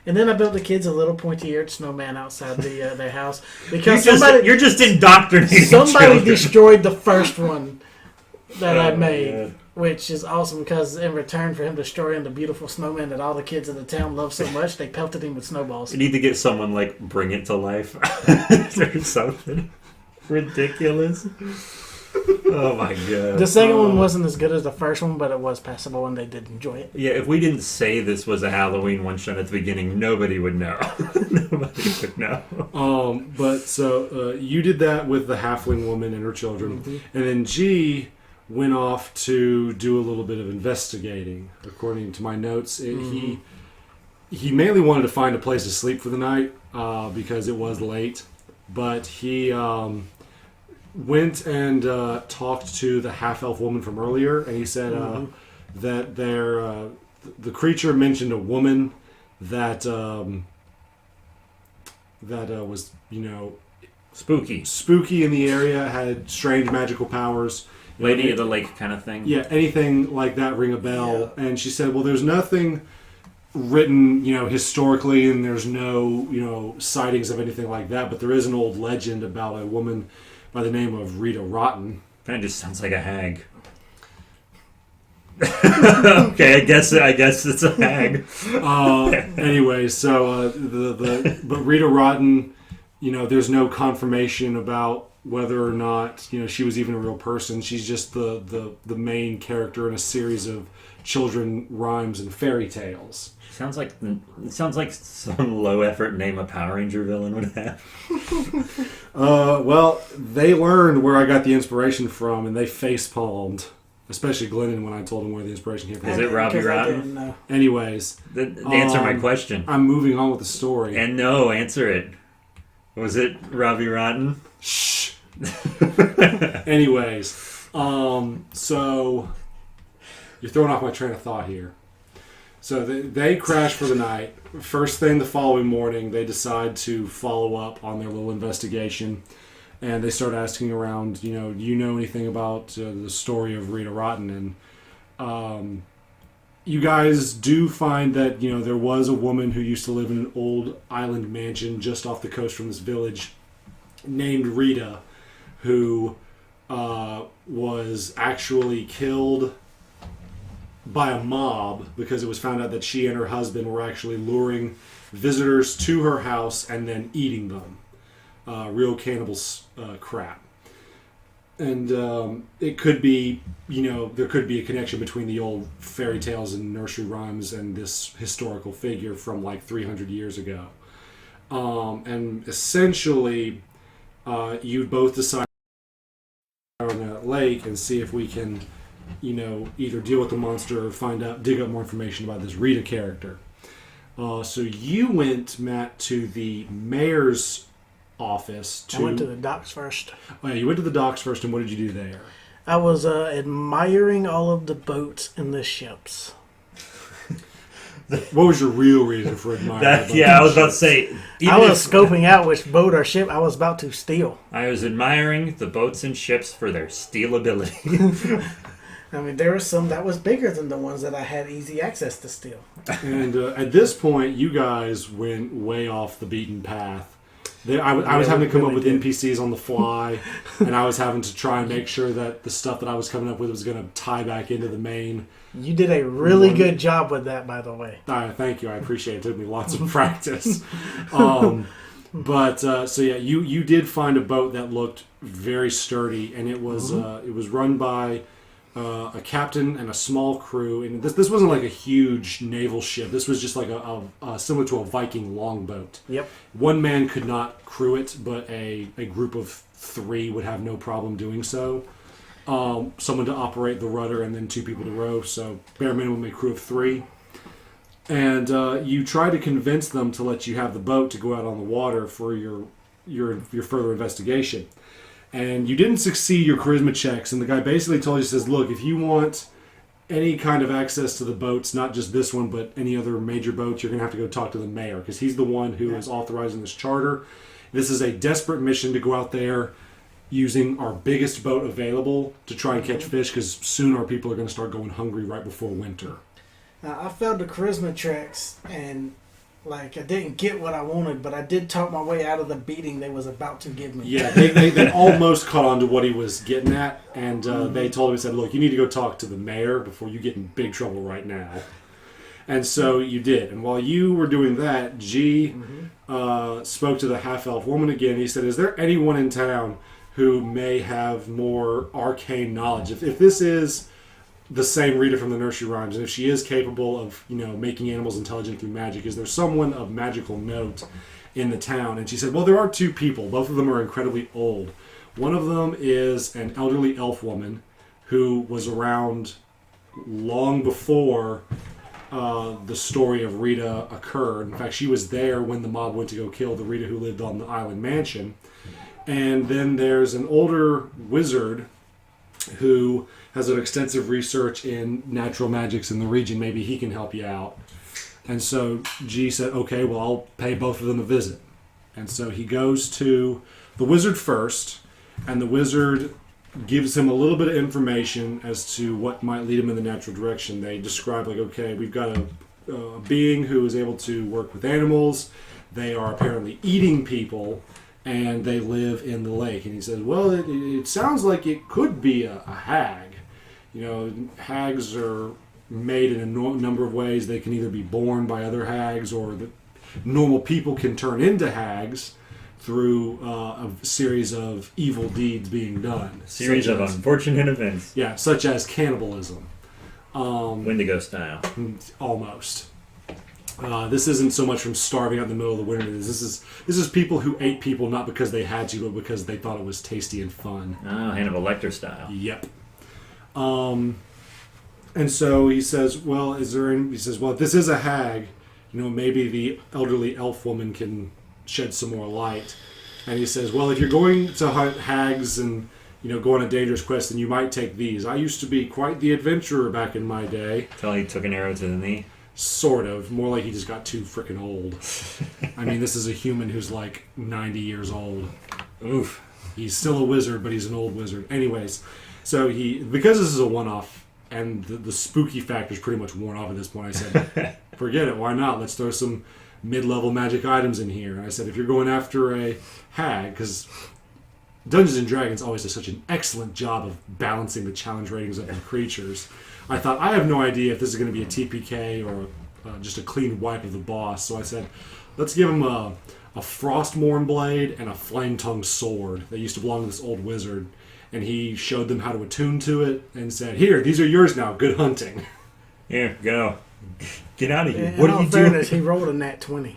And then I built the kids a little pointy-eared snowman outside their house because you're just indoctrinating. Somebody children. destroyed the first one that I made, God. which is awesome because in return for him destroying the beautiful snowman that all the kids in the town love so much, they pelted him with snowballs. You need to get someone bring it to life or something ridiculous. Oh my god. The second one wasn't as good as the first one, but it was passable and they did enjoy it. Yeah, if we didn't say this was a Halloween one-shot at the beginning, nobody would know. Nobody would know. But so you did that with the halfling woman and her children. And then G went off to do a little bit of investigating. According to my notes, he mainly wanted to find a place to sleep for the night because it was late. But he... went and talked to the half-elf woman from earlier, and he said that the creature mentioned a woman that was spooky in the area, had strange magical powers. Lady of the Lake kind of thing. Yeah, anything like that ring a bell. Yeah. And she said, well, there's nothing written, historically, and there's no, sightings of anything like that, but there is an old legend about a woman by the name of Rita Rotten. Kind of just sounds like a hag. Okay, I guess it's a hag. Anyway, so but Rita Rotten, there's no confirmation about whether or not she was even a real person. She's just the main character in a series of children rhymes and fairy tales. Sounds like some low effort name a Power Ranger villain would have. Well, they learned where I got the inspiration from, and they face palmed. Especially Glennon when I told him where the inspiration came from. Is it Robbie Rotten? Anyways. Answer my question. I'm moving on with the story. And no, answer it. Was it Robbie Rotten? Shh. Anyways. So you're throwing off my train of thought here. So they crash for the night. First thing the following morning, they decide to follow up on their little investigation. And they start asking around, do you know anything about the story of Rita Rotten? And you guys do find that, there was a woman who used to live in an old island mansion just off the coast from this village named Rita, who was actually killed by a mob because it was found out that she and her husband were actually luring visitors to her house and then eating them. Real cannibal crap. And it could be, there could be a connection between the old fairy tales and nursery rhymes and this historical figure from like 300 years ago. And essentially, you both decide on that lake and see if we can, either deal with the monster or dig up more information about this Rita character. So you went, Matt, to the mayor's office. I went to the docks first. Oh, yeah, you went to the docks first, and what did you do there? I was admiring all of the boats and the ships. What was your real reason for admiring? I was about to say. I was scoping out which boat or ship I was about to steal. I was admiring the boats and ships for their stealability. I mean, there were some that was bigger than the ones that I had easy access to steal. And at this point, you guys went way off the beaten path. I was having to come up with NPCs on the fly, and I was having to try and make sure that the stuff that I was coming up with was going to tie back into the main. You did a really good job with that, by the way. Thank you. I appreciate it. It took me lots of practice. So yeah, you did find a boat that looked very sturdy, and it was run by a captain and a small crew. And this wasn't like a huge naval ship. This was just like a similar to a Viking longboat. Yep. One man could not crew it, but a group of 3 would have no problem doing so. Someone to operate the rudder and then 2 people to row. So bare minimum a crew of 3. And you try to convince them to let you have the boat to go out on the water for your further investigation. And you didn't succeed your charisma checks, and the guy basically told you, says, look, if you want any kind of access to the boats, not just this one, but any other major boats, you're going to have to go talk to the mayor, because he's the one who is authorizing this charter. This is a desperate mission to go out there using our biggest boat available to try and catch fish, because soon our people are going to start going hungry right before winter. I failed the charisma checks, and I didn't get what I wanted, but I did talk my way out of the beating they was about to give me. Yeah, they almost caught on to what he was getting at, and they told him, said, look, you need to go talk to the mayor before you get in big trouble right now. And so you did. And while you were doing that, G spoke to the half-elf woman again. He said, is there anyone in town who may have more arcane knowledge? If this is the same Rita from the nursery rhymes, and if she is capable of, making animals intelligent through magic, is there someone of magical note in the town? And she said, well, there are 2 people. Both of them are incredibly old. One of them is an elderly elf woman who was around long before the story of Rita occurred. In fact, she was there when the mob went to go kill the Rita who lived on the island mansion. And then there's an older wizard who has an extensive research in natural magics in the region. Maybe he can help you out. And so G said, okay, well, I'll pay both of them a visit. And so he goes to the wizard first, and the wizard gives him a little bit of information as to what might lead him in the natural direction. They describe, like, okay, we've got a being who is able to work with animals. They are apparently eating people, and they live in the lake. And he says, well, it sounds like it could be a hag. You know, hags are made in a number of ways. They can either be born by other hags, or the normal people can turn into hags through a series of evil deeds being done. Series of unfortunate events. Yeah, such as cannibalism. Wendigo style. Almost. This isn't so much from starving out in the middle of the winter. This is people who ate people not because they had to, but because they thought it was tasty and fun. Oh, Hannibal Lecter style. Yep. And so he says, well, if this is a hag, you know, maybe the elderly elf woman can shed some more light. And he says, well, if you're going to hunt hags and, you know, go on a dangerous quest, then you might take these. I used to be quite the adventurer back in my day. Till he took an arrow to the knee? Sort of. More like he just got too freaking old. I mean, this is a human who's like 90 years old. Oof. He's still a wizard, but he's an old wizard. Anyways, so because this is a one-off, and the spooky factor is pretty much worn off at this point, I said, forget it, why not? Let's throw some mid-level magic items in here. And I said, if you're going after a hag, because Dungeons & Dragons always does such an excellent job of balancing the challenge ratings of the creatures, I thought, I have no idea if this is going to be a TPK or just a clean wipe of the boss. So I said, let's give him a Frostmourne blade and a flame-tongued sword that used to belong to this old wizard. And he showed them how to attune to it and said, here, these are yours now. Good hunting. Here, go. Get out of here. What are you doing? He rolled a nat 20.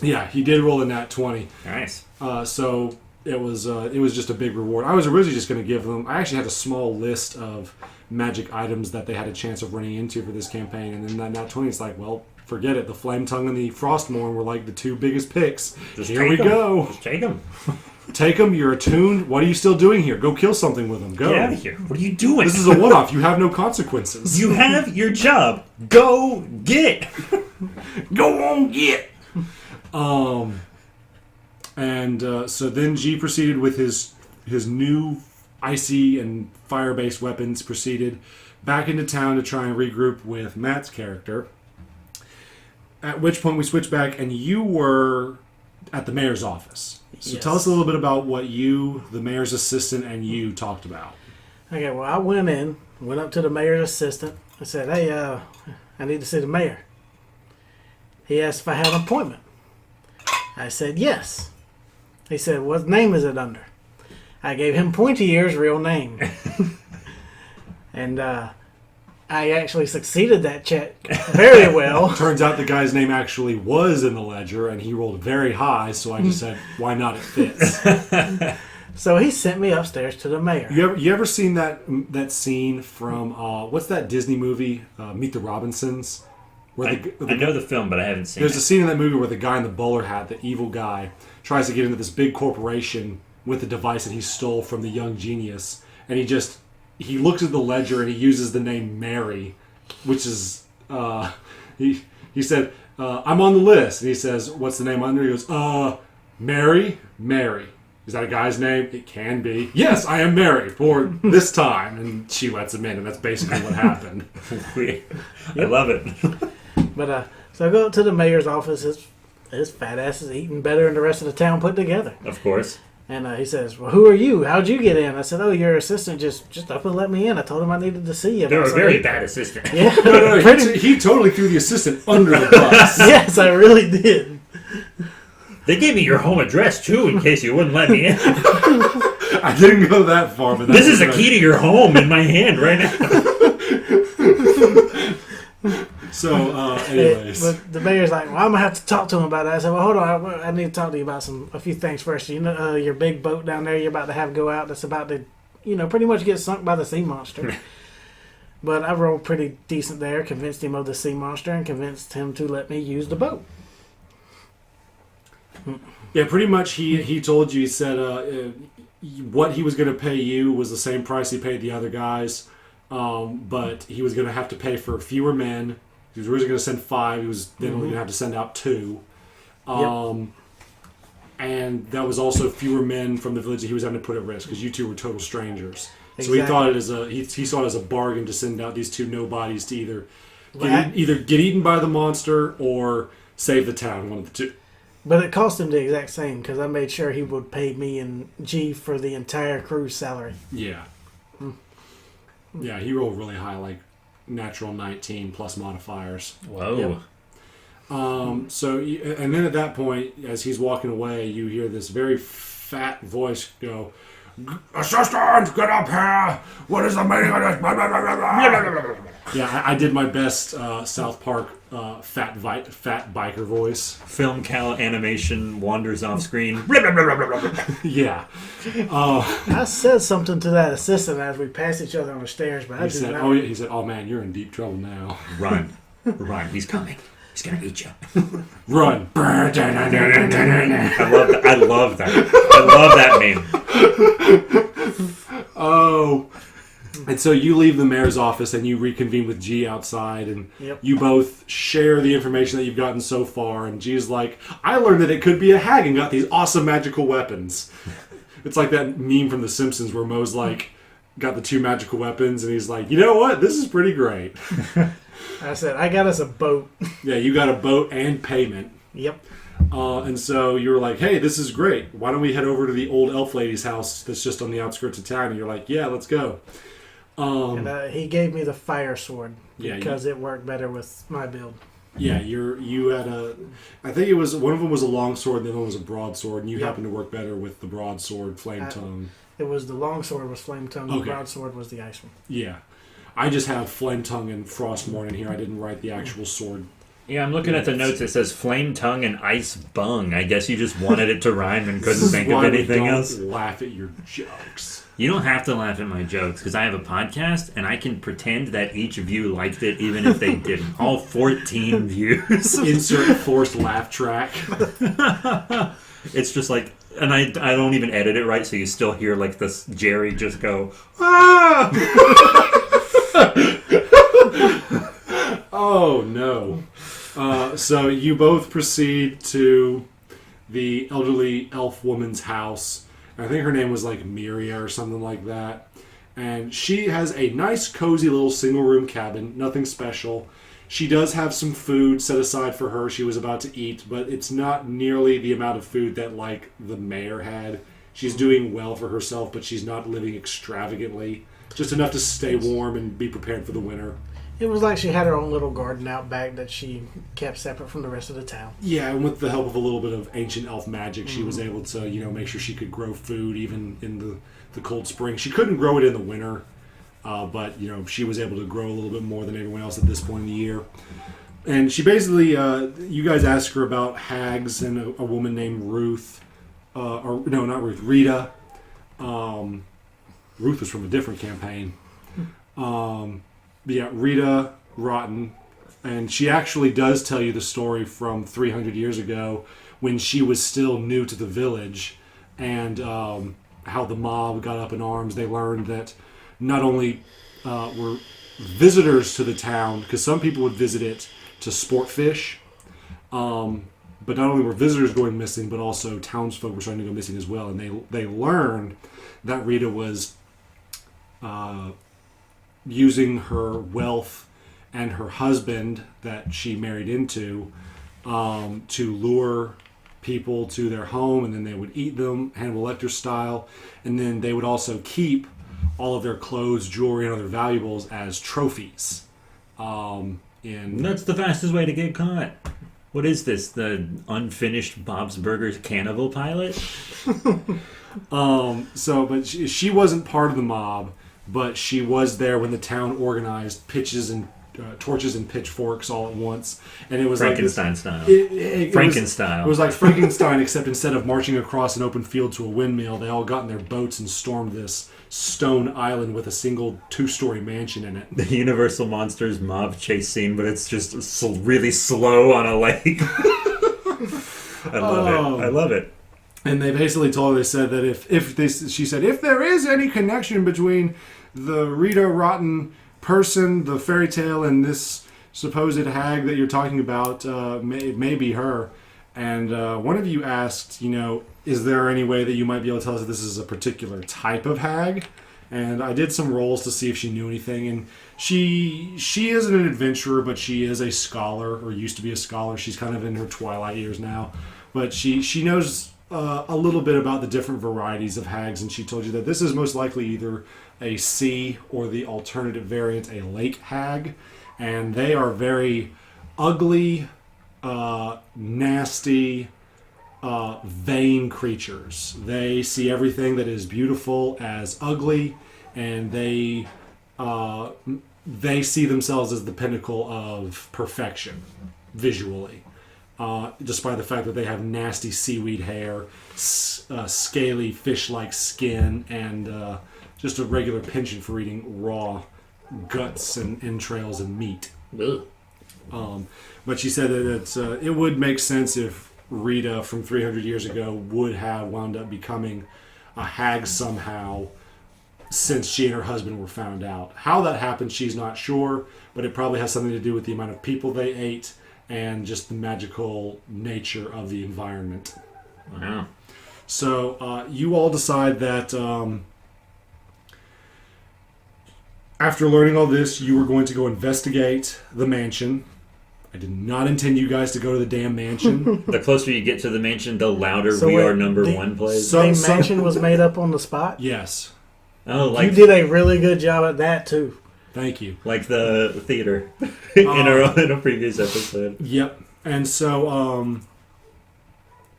Yeah, he did roll a nat 20. Nice. So it was just a big reward. I was originally just going to give them... I actually had a small list of magic items that they had a chance of running into for this campaign. And then that nat 20, it's like, well, forget it. The Flame Tongue and the Frostmourne were like the two biggest picks. Here we go. Just take them. Take them. You're attuned. What are you still doing here? Go kill something with them. Go. Get out of here. What are you doing? This is a one-off. You have no consequences. You have your job. Go get. Go on, get. So then G proceeded with his new icy and fire-based weapons, proceeded back into town to try and regroup with Matt's character. At which point we switched back, and you were at the mayor's office. So Tell us a little bit about what you, the mayor's assistant, and you talked about. Okay, well, I went up to the mayor's assistant. I said, hey, I need to see the mayor. He asked if I had an appointment. I said, yes. He said, what name is it under? I gave him Pointy Ear's real name. And I actually succeeded that check very well. Turns out the guy's name actually was in the ledger, and he rolled very high, so I just said, why not? It fits. So he sent me upstairs to the mayor. You ever seen that scene from, what's that Disney movie, Meet the Robinsons? Where I know the film, but I haven't seen it. There's a scene in that movie where the guy in the bowler hat, the evil guy, tries to get into this big corporation with the device that he stole from the young genius, and he looks at the ledger and he uses the name Mary, which is, he said, I'm on the list. And he says, what's the name under? He goes, Mary? Mary. Is that a guy's name? It can be. Yes, I am Mary for this time. And she lets him in, and that's basically what happened. I love it. But so I go up to the mayor's office. His fat ass is eating better than the rest of the town put together. Of course. And he says, well, who are you? How'd you get in? I said, oh, your assistant just up and let me in. I told him I needed to see you. They're a very bad assistant. Yeah. No, he totally threw the assistant under the bus. Yes, I really did. They gave me your home address, too, in case you wouldn't let me in. I didn't go that far, but this is the key to your home in my hand right now. So, anyways. But the mayor's like, well, I'm going to have to talk to him about that. I said, well, hold on. I need to talk to you about a few things first. You know, your big boat down there you're about to have go out that's about to, pretty much get sunk by the sea monster. But I rolled pretty decent there, convinced him of the sea monster, and convinced him to let me use the boat. Yeah, pretty much he told you, he said what he was going to pay you was the same price he paid the other guys, but he was going to have to pay for fewer men. He was originally going to send 5. He was then only going to have to send out 2. and that was also fewer men from the village that he was having to put at risk because you two were total strangers. So Exactly. he thought it as he saw it as a bargain to send out these two nobodies to either Right. get eaten by the monster or save the town, one of the two. But it cost him the exact same because I made sure he would pay me and G for the entire crew's salary. Yeah. Yeah, he rolled really high, like natural 19 plus modifiers. Whoa. Yep. And then at that point, as he's walking away, you hear this very fat voice go, "Assistant, get up here! What is the meaning of this?" Yeah, I did my best South Park fat biker voice. Film cal animation wanders off screen. Yeah. I said something to that assistant as we passed each other on the stairs, but I He did said, not. he said, "Oh man, you're in deep trouble now. Run. Run. He's coming. He's going to eat you. Run!" I love that. I love that meme. Oh. And so you leave the mayor's office and you reconvene with G outside, and Yep. you both share the information that you've gotten so far. And G's like, "I learned that it could be a hag and got these awesome magical weapons." It's like that meme from The Simpsons where Moe's like, got the two magical weapons, and he's like, "You know what? This is pretty great." I said, I got us a boat. Yeah, you got a boat and payment. Yep. And so you were like, "Hey, this is great. Why don't we head over to the old elf lady's house that's just on the outskirts of town?" And you're like, "Yeah, let's go." And he gave me the fire sword Yeah, because it worked better with my build. Yeah, you had I think it was, one of them was a long sword and the other one was a broadsword, and you Yep. happened to work better with the broadsword, flame tongue. It was the long sword was flame tongue, Okay. the broadsword was the ice one. Yeah. I just have flame tongue and frostmourne in here. I didn't write the actual sword. Yeah, I'm looking at the notes. It says flame tongue and ice bung. I guess you just wanted it to rhyme and couldn't think of Why we anything don't else. laugh at your jokes. You don't have to laugh at my jokes because I have a podcast and I can pretend that each of you liked it even if they didn't. All 14 views. Insert forced laugh track. It's just like, and I don't even edit it right, so you still hear like this Jerry just go, "Ah!" Oh no. So you both proceed to the elderly elf woman's house. I think her name was like Miria or something like that. And she has a nice, cozy little single room cabin. Nothing special. She does have some food set aside for her she was about to eat, but it's not nearly the amount of food that like the mayor had. She's doing well for herself, but she's not living extravagantly. Just enough to stay warm and be prepared for the winter. It was like she had her own little garden out back that she kept separate from the rest of the town. Yeah, and with the help of a little bit of ancient elf magic, she was able to, make sure she could grow food even in the cold spring. She couldn't grow it in the winter, but, she was able to grow a little bit more than everyone else at this point in the year. And she basically, you guys asked her about hags and a woman named Ruth, or no, not Ruth, Rita. Ruth was from a different campaign. Yeah, Rita Rotten, and she actually does tell you the story from 300 years ago when she was still new to the village, and how the mob got up in arms. They learned that not only were visitors to the town, because some people would visit it to sport fish, but not only were visitors going missing, but also townsfolk were starting to go missing as well, and they learned that Rita was using her wealth and her husband that she married into to lure people to their home, and then they would eat them Hannibal Lecter style, and then they would also keep all of their clothes, jewelry, and other valuables as trophies. That's the fastest way to get caught. What is this? The unfinished Bob's Burgers Cannibal pilot? But she wasn't part of the mob, but she was there when the town organized pitches and torches and pitchforks all at once, and it was Frankenstein like style. Frankenstein. It was like Frankenstein, except instead of marching across an open field to a windmill, they all got in their boats and stormed this stone island with a single 2-story mansion in it. The Universal Monsters mob chase scene, but it's just really slow on a lake. I love it. And they basically told her, they said that she said, if there is any connection between the Rita Rotten person, the fairy tale, and this supposed hag that you're talking about, it may be her. And one of you asked, is there any way that you might be able to tell us if this is a particular type of hag? And I did some rolls to see if she knew anything. And she isn't an adventurer, but she is a scholar, or used to be a scholar. She's kind of in her twilight years now. But she knows a little bit about the different varieties of hags, and she told you that this is most likely either a sea or the alternative variant, a lake hag. And they are very ugly, nasty, vain creatures. They see everything that is beautiful as ugly, and they see themselves as the pinnacle of perfection visually. Despite the fact that they have nasty seaweed hair, scaly fish-like skin, and just a regular penchant for eating raw guts and entrails and meat. But she said that it would make sense if Rita from 300 years ago would have wound up becoming a hag somehow, since she and her husband were found out. How that happened, she's not sure, but it probably has something to do with the amount of people they ate and just the magical nature of the environment. Wow. So you all decide that after learning all this, you were going to go investigate the mansion. I did not intend you guys to go to the damn mansion. The closer you get to the mansion, the louder So We wait, Are Number the- One plays. So- The mansion was made up on the spot. Yes. Oh, You like did a really good job at that too. Thank you. like the theater in a previous episode. Yep. And so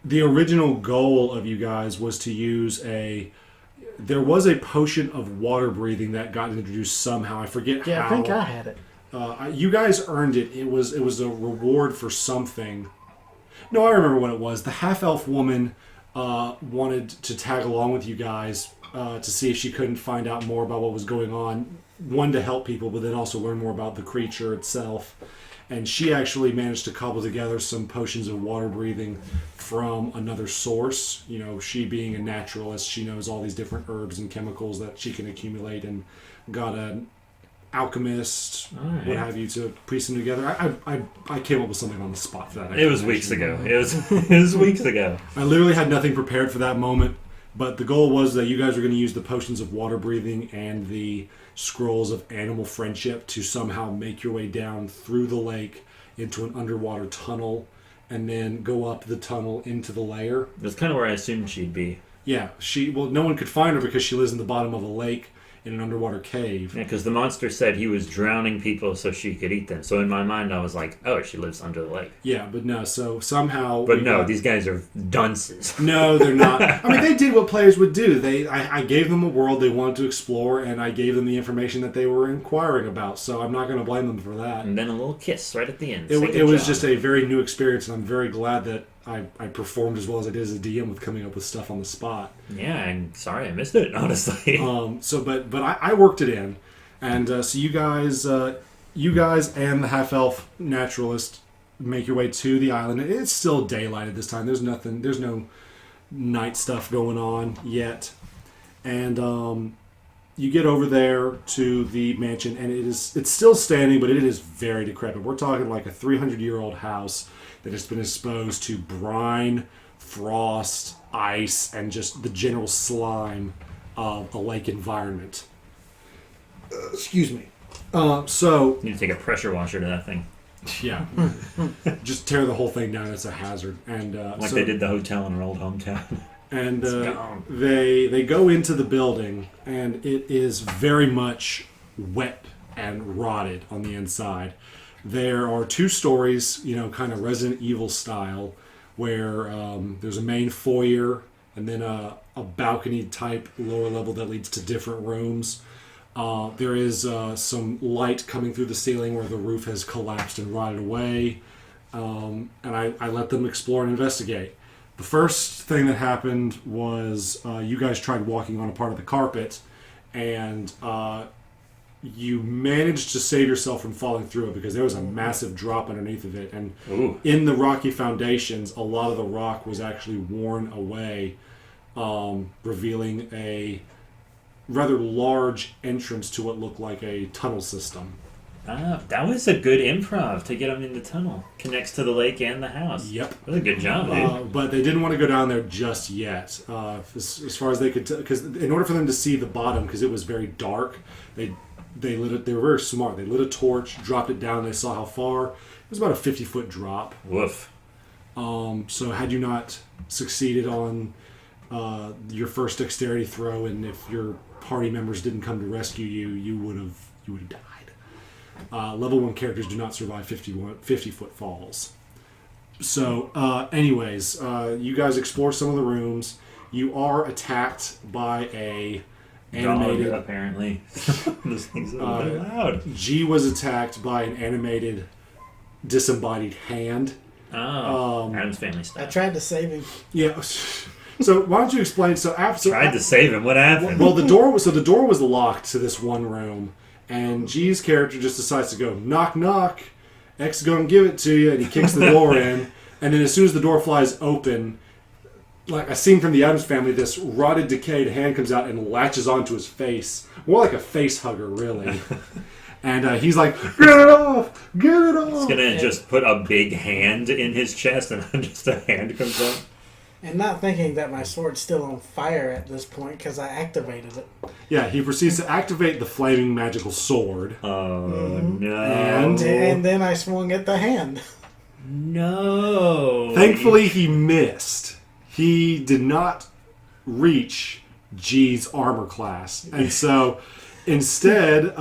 the original goal of you guys was to use there was a potion of water breathing that got introduced somehow. I forget Yeah, how. I think I had it. You guys earned it. It was a reward for something. No, I remember what it was. The half-elf woman wanted to tag along with you guys to see if she couldn't find out more about what was going on. One, to help people, but then also learn more about the creature itself. And she actually managed to cobble together some potions of water breathing from another source. She being a naturalist, she knows all these different herbs and chemicals that she can accumulate, and got an alchemist, Alright. what have you, to piece them together. I came up with something on the spot for that. It was weeks ago. It was weeks ago. I literally had nothing prepared for that moment, but the goal was that you guys were going to use the potions of water breathing and the scrolls of animal friendship to somehow make your way down through the lake into an underwater tunnel, and then go up the tunnel into the lair. That's kind of where I assumed she'd be. Yeah, no one could find her because she lives in the bottom of a lake in an underwater cave. Yeah, because the monster said he was drowning people so she could eat them. So in my mind, I was like, oh, she lives under the lake. Yeah, but no, so somehow... But no, these guys are dunces. No, they're not. I mean, they did what players would do. I gave them a world they wanted to explore, and I gave them the information that they were inquiring about, so I'm not going to blame them for that. And then a little kiss right at the end. It was just a very new experience, and I'm very glad that I performed as well as I did as a DM with coming up with stuff on the spot. Yeah, I'm sorry I missed it, honestly. But I worked it in, and so you guys and the half elf naturalist make your way to the island. It's still daylight at this time. There's no night stuff going on yet, and you get over there to the mansion, and it's still standing, but it is very decrepit. We're talking like a 300-year-old house that has been exposed to brine, frost, ice, and just the general slime of a lake environment. Excuse me. So You need to take a pressure washer to that thing. yeah, just tear the whole thing down. It's a hazard, and Like they did the hotel in our old hometown. And gone. they go into the building, and it is very much wet and rotted on the inside. There are 2 stories, kind of Resident Evil style, where there's a main foyer and then a balcony type lower level that leads to different rooms. There is some light coming through the ceiling where the roof has collapsed and rotted away. And I let them explore and investigate. The first thing that happened was you guys tried walking on a part of the carpet, and you managed to save yourself from falling through it because there was a massive drop underneath of it. And Ooh. in the rocky foundations, a lot of the rock was actually worn away, revealing a rather large entrance to what looked like a tunnel system. That was a good improv to get them in the tunnel. Connects to the lake and the house. Yep. That was a good job, dude. But they didn't want to go down there just yet. As far as they could, because in order for them to see the bottom, because it was very dark, they lit it. They were very smart. They lit a torch, dropped it down, and they saw how far. It was about a 50-foot drop. Woof. So had you not succeeded on your first dexterity throw, and if your party members didn't come to rescue you, you would have died. Level 1 characters do not survive 50-foot falls. So, anyways, you guys explore some of the rooms. You are attacked by a animated... Dog, apparently. Those things are a bit loud. G was attacked by an animated, disembodied hand. Oh, Adam's Family I style. tried to save him. Yeah. So why don't you explain? Tried to save him. What happened? Well, the door was locked to this one room, and G's character just decides to go knock knock. X is gonna give it to you, and he kicks the door in, and then as soon as the door flies open, like a scene from the Addams Family, this rotted, decayed hand comes out and latches onto his face, more like a face hugger, really. And he's like, "Get it off! Get it off!" He's gonna just put a big hand in his chest, and just a hand comes out. And not thinking that my sword's still on fire at this point because I activated it. Yeah, he proceeds to activate the flaming magical sword. Oh no! And then I swung at the hand. No. Thankfully, he missed. He did not reach G's armor class. And so, instead,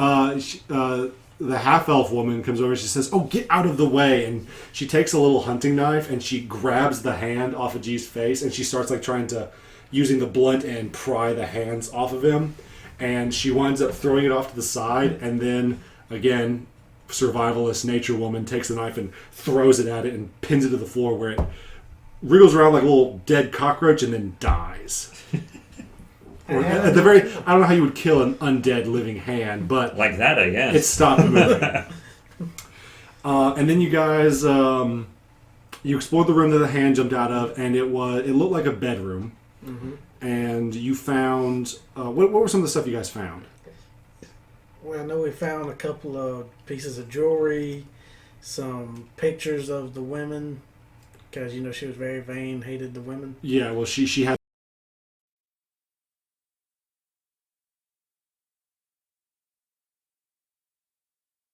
the half-elf woman comes over and she says, "Oh, get out of the way." And she takes a little hunting knife and she grabs the hand off of G's face and she starts like trying to, using the blunt end, pry the hands off of him. And she winds up throwing it off to the side, and then, again, survivalist nature woman takes the knife and throws it at it and pins it to the floor where it wriggles around like a little dead cockroach and then dies. Or at the very, I don't know how you would kill an undead living hand, but like that, I guess. it stopped moving. And then you guys, you explored the room that the hand jumped out of, and it looked like a bedroom. Mm-hmm. And you found, what were some of the stuff you guys found? Well, I know we found a couple of pieces of jewelry, some pictures of the women, because she was very vain, hated the women. Yeah, well, she had.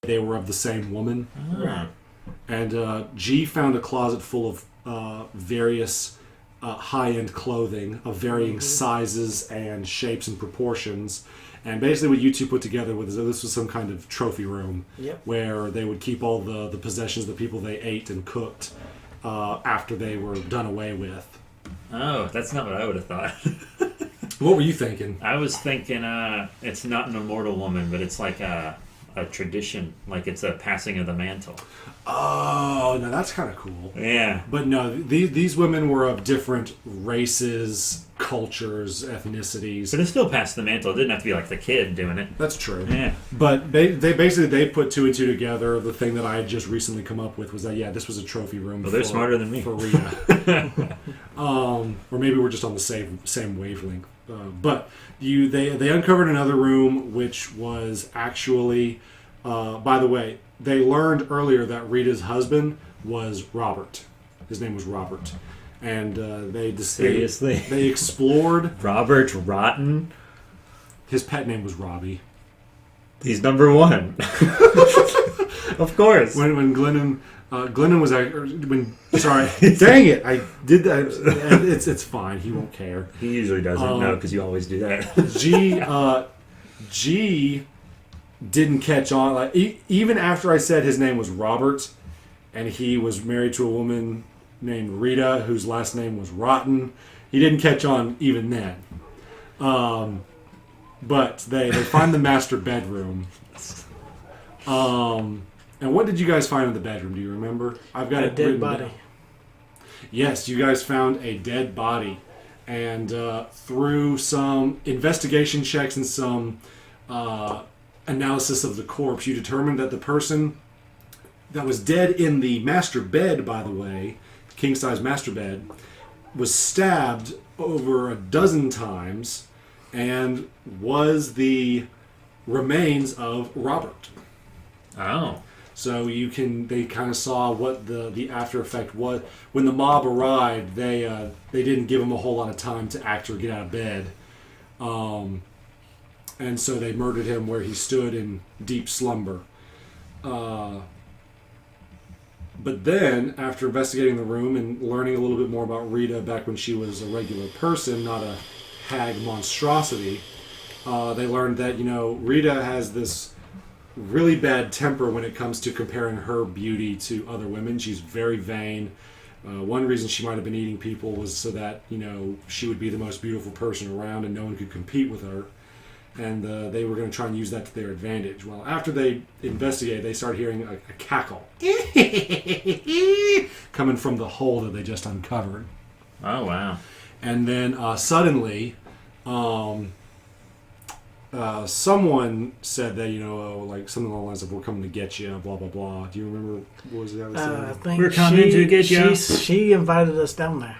They were of the same woman. Ah. And G found a closet full of various high-end clothing of varying sizes and shapes and proportions. And basically what you two put together was this was some kind of trophy room. Yep. Where they would keep all the possessions of the people they ate and cooked after they were done away with. Oh, that's not what I would have thought. What were you thinking? I was thinking it's not an immortal woman, but it's like a tradition, like it's a passing of the mantle. Oh, no, that's kind of cool. Yeah. But no, these women were of different races, cultures, ethnicities. But it still passed the mantle. It didn't have to be like the kid doing it. That's true. Yeah. But they put two and two together. The thing that I had just recently come up with was that, yeah, this was a trophy room. Well, they're smarter than me. For Rita. Or maybe we're just on the same wavelength. But they uncovered another room, which was actually, by the way, they learned earlier that Rita's husband was Robert. His name was Robert. And Seriously? They explored. Robert Rotten? His pet name was Robbie. He's number one. Of course. When Glennon was sorry, dang it, I did that. It's fine. He won't care. He usually doesn't know because you always do that. G didn't catch on. Like even after I said his name was Robert, and he was married to a woman named Rita, whose last name was Rotten. He didn't catch on even then. But they find the master bedroom. And what did you guys find in the bedroom? Do you remember? I've got a dead body. down. Yes, you guys found a dead body. And through some investigation checks and some analysis of the corpse, you determined that the person that was dead in the master bed, by the way, king-size master bed, was stabbed over a dozen times and was the remains of Robert. Oh. So they kind of saw what the after effect was. When the mob arrived, they didn't give him a whole lot of time to act or get out of bed. And so they murdered him where he stood in deep slumber. But then, after investigating the room and learning a little bit more about Rita back when she was a regular person, not a hag monstrosity, they learned that, Rita has this really bad temper when it comes to comparing her beauty to other women. She's very vain. One reason she might have been eating people was so that, she would be the most beautiful person around and no one could compete with her. And they were going to try and use that to their advantage. Well, after they investigated, they started hearing a cackle coming from the hole that they just uncovered. Oh, wow. And then suddenly, someone said that, like something along the lines of, we're coming to get you, blah, blah, blah. Do you remember what was that? I think we're coming to get you. She invited us down there.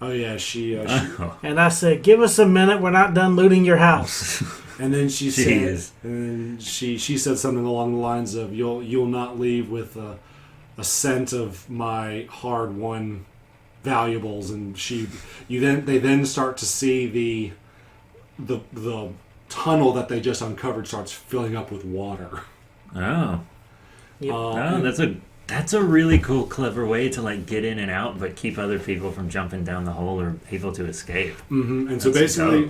Oh, yeah, she And I said, give us a minute. We're not done looting your house. And then she said, she said something along the lines of, "You'll not leave with a scent of my hard-won valuables." And they then start to see the tunnel that they just uncovered starts filling up with water. Oh, Yep. That's a really cool, clever way to like get in and out, but keep other people from jumping down the hole or able to escape. Mm-hmm. And so basically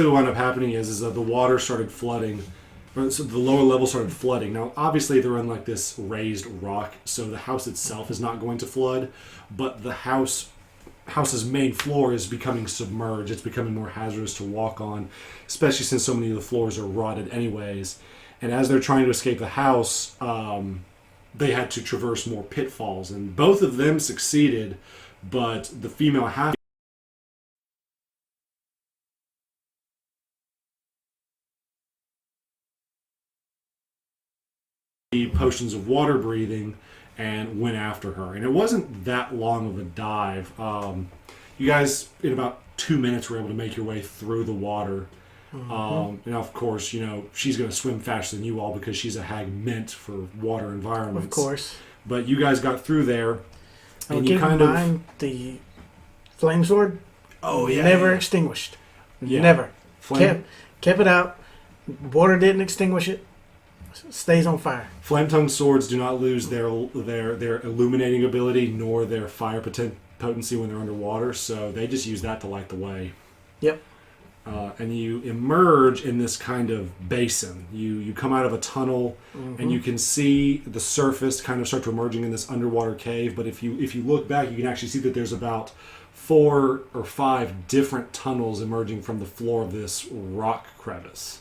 what wound up happening is that the water started flooding. So the lower level started flooding. Now, obviously, they're on like this raised rock, so the house itself is not going to flood, but the house's main floor is becoming submerged. It's becoming more hazardous to walk on, especially since so many of the floors are rotted anyways. And as they're trying to escape the house, they had to traverse more pitfalls, and both of them succeeded, but the female half potions of water breathing and went after her. And it wasn't that long of a dive. You guys, in about 2 minutes, were able to make your way through the water. And of course, she's going to swim faster than you all because she's a hag meant for water environments. Of course. But you guys got through there. And you kind of the flame sword. Oh yeah, never extinguished. Yeah. Never. Flame, Kept it out. Water didn't extinguish it. Stays on fire. flame tongue swords do not lose their illuminating ability nor their fire potency when they're underwater, so they just use that to light the way. Yep. And you emerge in this kind of basin. You come out of a tunnel, and you can see the surface kind of start to emerging in this underwater cave. But if you look back, you can actually see that there's about 4 or 5 different tunnels emerging from the floor of this rock crevice.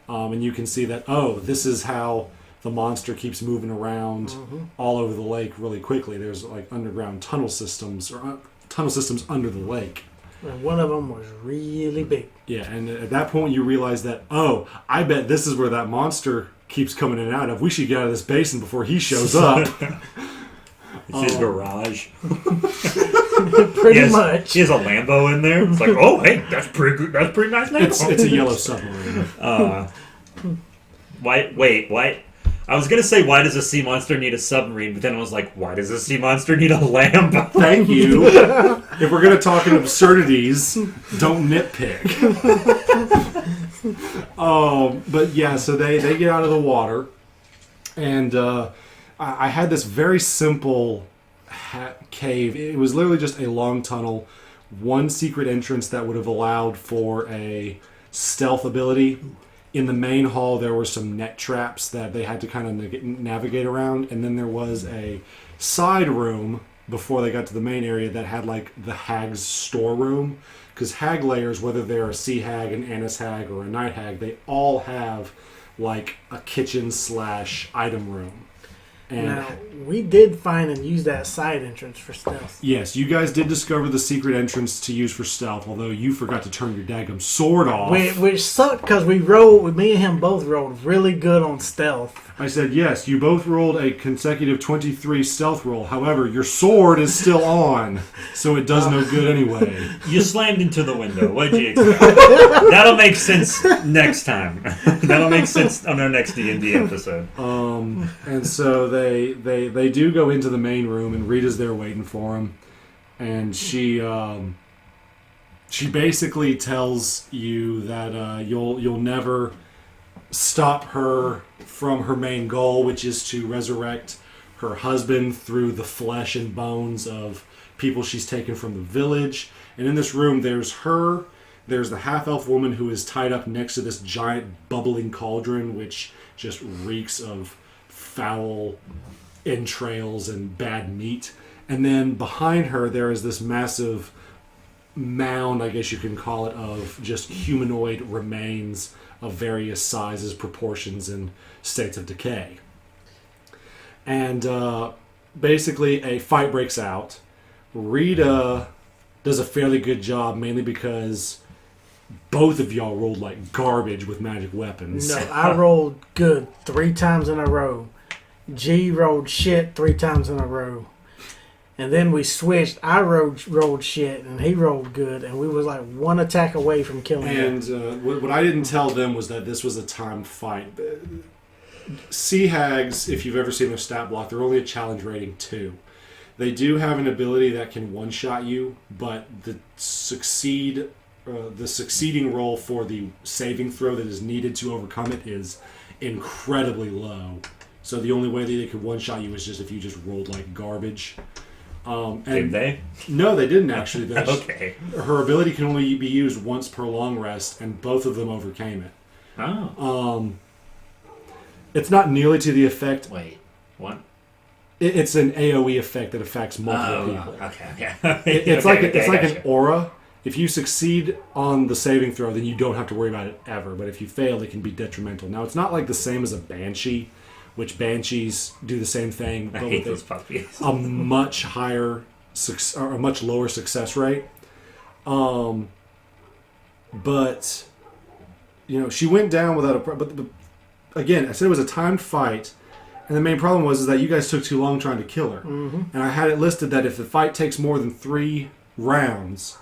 And you can see that, this is how the monster keeps moving around all over the lake really quickly. There's like underground tunnel systems or tunnel systems under the lake. And one of them was really big. Yeah, and at that point you realize that, I bet this is where that monster keeps coming in and out of. We should get out of this basin before he shows up. It's his garage. Pretty much. He has a Lambo in there. It's like, oh, hey, that's pretty good. That's pretty nice Lambo. It's a yellow submarine. Why? I was going to say, why does a sea monster need a submarine? But then I was like, why does a sea monster need a Lambo? Thank you. If we're going to talk in absurdities, don't nitpick. But yeah, so they get out of the water. And I had this very simple cave. It was literally just a long tunnel. One secret entrance that would have allowed for a stealth ability. In the main hall, there were some net traps that they had to kind of navigate around. And then there was a side room before they got to the main area that had like the hag's storeroom. Because hag layers, whether they're a sea hag, an anise hag, or a night hag, they all have like a kitchen / item room. And now, we did find and use that side entrance for stealth. yes, you guys did discover the secret entrance to use for stealth, although you forgot to turn your daggum sword off. Which sucked because me and him both rolled really good on stealth. I said, yes, you both rolled a consecutive 23 stealth roll. However, your sword is still on, so it does no good anyway. You slammed into the window. What did you expect? That'll make sense next time. That'll make sense on our next D&D episode. And so they do go into the main room, and Rita's there waiting for him. And she basically tells you that you'll never stop her from her main goal, which is to resurrect her husband through the flesh and bones of people she's taken from the village. And in this room, there's the half-elf woman who is tied up next to this giant bubbling cauldron, which just reeks of foul entrails and bad meat. And then behind her, there is this massive mound, I guess you can call it, of just humanoid remains of various sizes, proportions, and states of decay. And basically a fight breaks out. Rita does a fairly good job, mainly because both of y'all rolled like garbage with magic weapons. No, I rolled good 3 times in a row. G rolled shit 3 times in a row. And then we switched. I rolled shit, and he rolled good, and we was like 1 attack away from killing him. And what I didn't tell them was that this was a timed fight. Sea Hags, if you've ever seen their stat block, they're only a challenge rating 2. They do have an ability that can one-shot you, but the succeeding roll for the saving throw that is needed to overcome it is incredibly low. So the only way that they could one-shot you is just if you just rolled like garbage. Did they? No, they didn't actually. Okay. Her ability can only be used once per long rest, and both of them overcame it. Oh. It's not nearly to the effect. Wait, what? It's an AOE effect that affects multiple people. Okay. It's like an aura. If you succeed on the saving throw, then you don't have to worry about it ever. But if you fail, it can be detrimental. Now, it's not like the same as a banshee, which banshees do the same thing, I but hate with those puppies. a much higher, or a much lower success rate. But she went down without a. But again, I said it was a timed fight, and the main problem was that you guys took too long trying to kill her. Mm-hmm. And I had it listed that if the fight takes more than 3 rounds,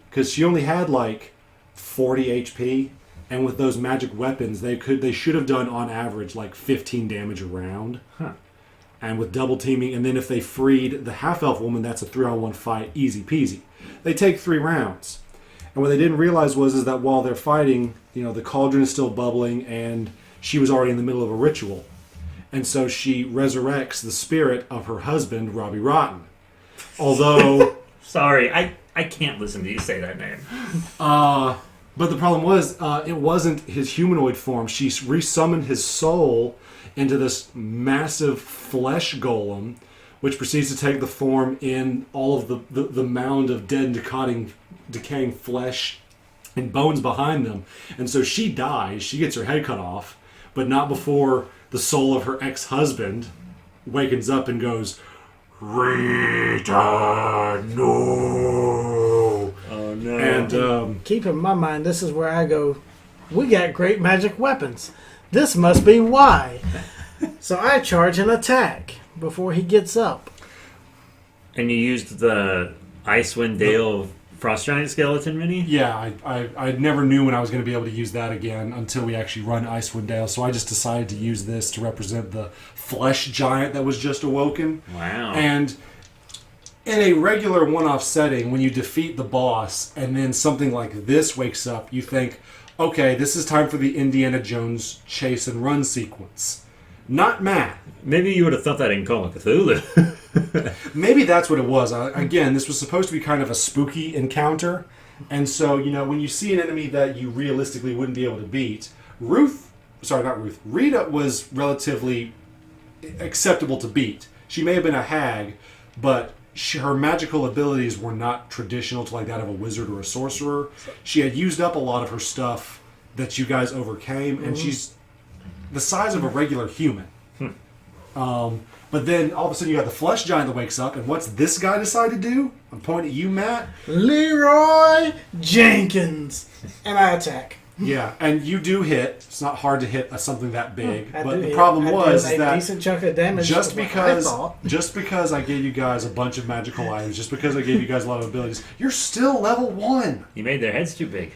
because she only had like 40 HP. And with those magic weapons, they should have done on average like 15 damage a round. Huh. And with double teaming, and then if they freed the half-elf woman, that's a 3-on-1 fight, easy peasy. They take 3 rounds. And what they didn't realize was that while they're fighting, the cauldron is still bubbling, and she was already in the middle of a ritual. And so she resurrects the spirit of her husband, Rita Rotten. Although... Sorry, I can't listen to you say that name. But the problem was, it wasn't his humanoid form. She resummoned his soul into this massive flesh golem, which proceeds to take the form in all of the mound of dead and decaying flesh and bones behind them. And so she dies. She gets her head cut off, but not before the soul of her ex-husband wakens up and goes, "Rita, no." Oh, no. And keep in my mind, this is where I go, we got great magic weapons. This must be why. So I charge an attack before he gets up. And you used the Icewind Dale Frost Giant Skeleton mini? yeah, I never knew when I was going to be able to use that again until we actually run Icewind Dale. So I just decided to use this to represent the flesh giant that was just awoken. Wow. And in a regular one-off setting, when you defeat the boss and then something like this wakes up, you think, okay, this is time for the Indiana Jones chase and run sequence. Not Matt. Maybe you would have thought that in Call of Cthulhu. Maybe that's what it was. Again, this was supposed to be kind of a spooky encounter. And so, when you see an enemy that you realistically wouldn't be able to beat, Rita was relatively acceptable to beat. She may have been a hag, but her magical abilities were not traditional to like that of a wizard or a sorcerer. She had used up a lot of her stuff that you guys overcame, and she's the size of a regular human. But then all of a sudden you got the flesh giant that wakes up, and what's this guy decide to do? I'm pointing at you, Matt. Leroy Jenkins. And I attack. Yeah, and you do hit. It's not hard to hit something that big. I but do the hit. problem I was did a that decent chunk of damage. just because I gave you guys a bunch of magical items, just because I gave you guys a lot of abilities, you're still level 1. You made their heads too big.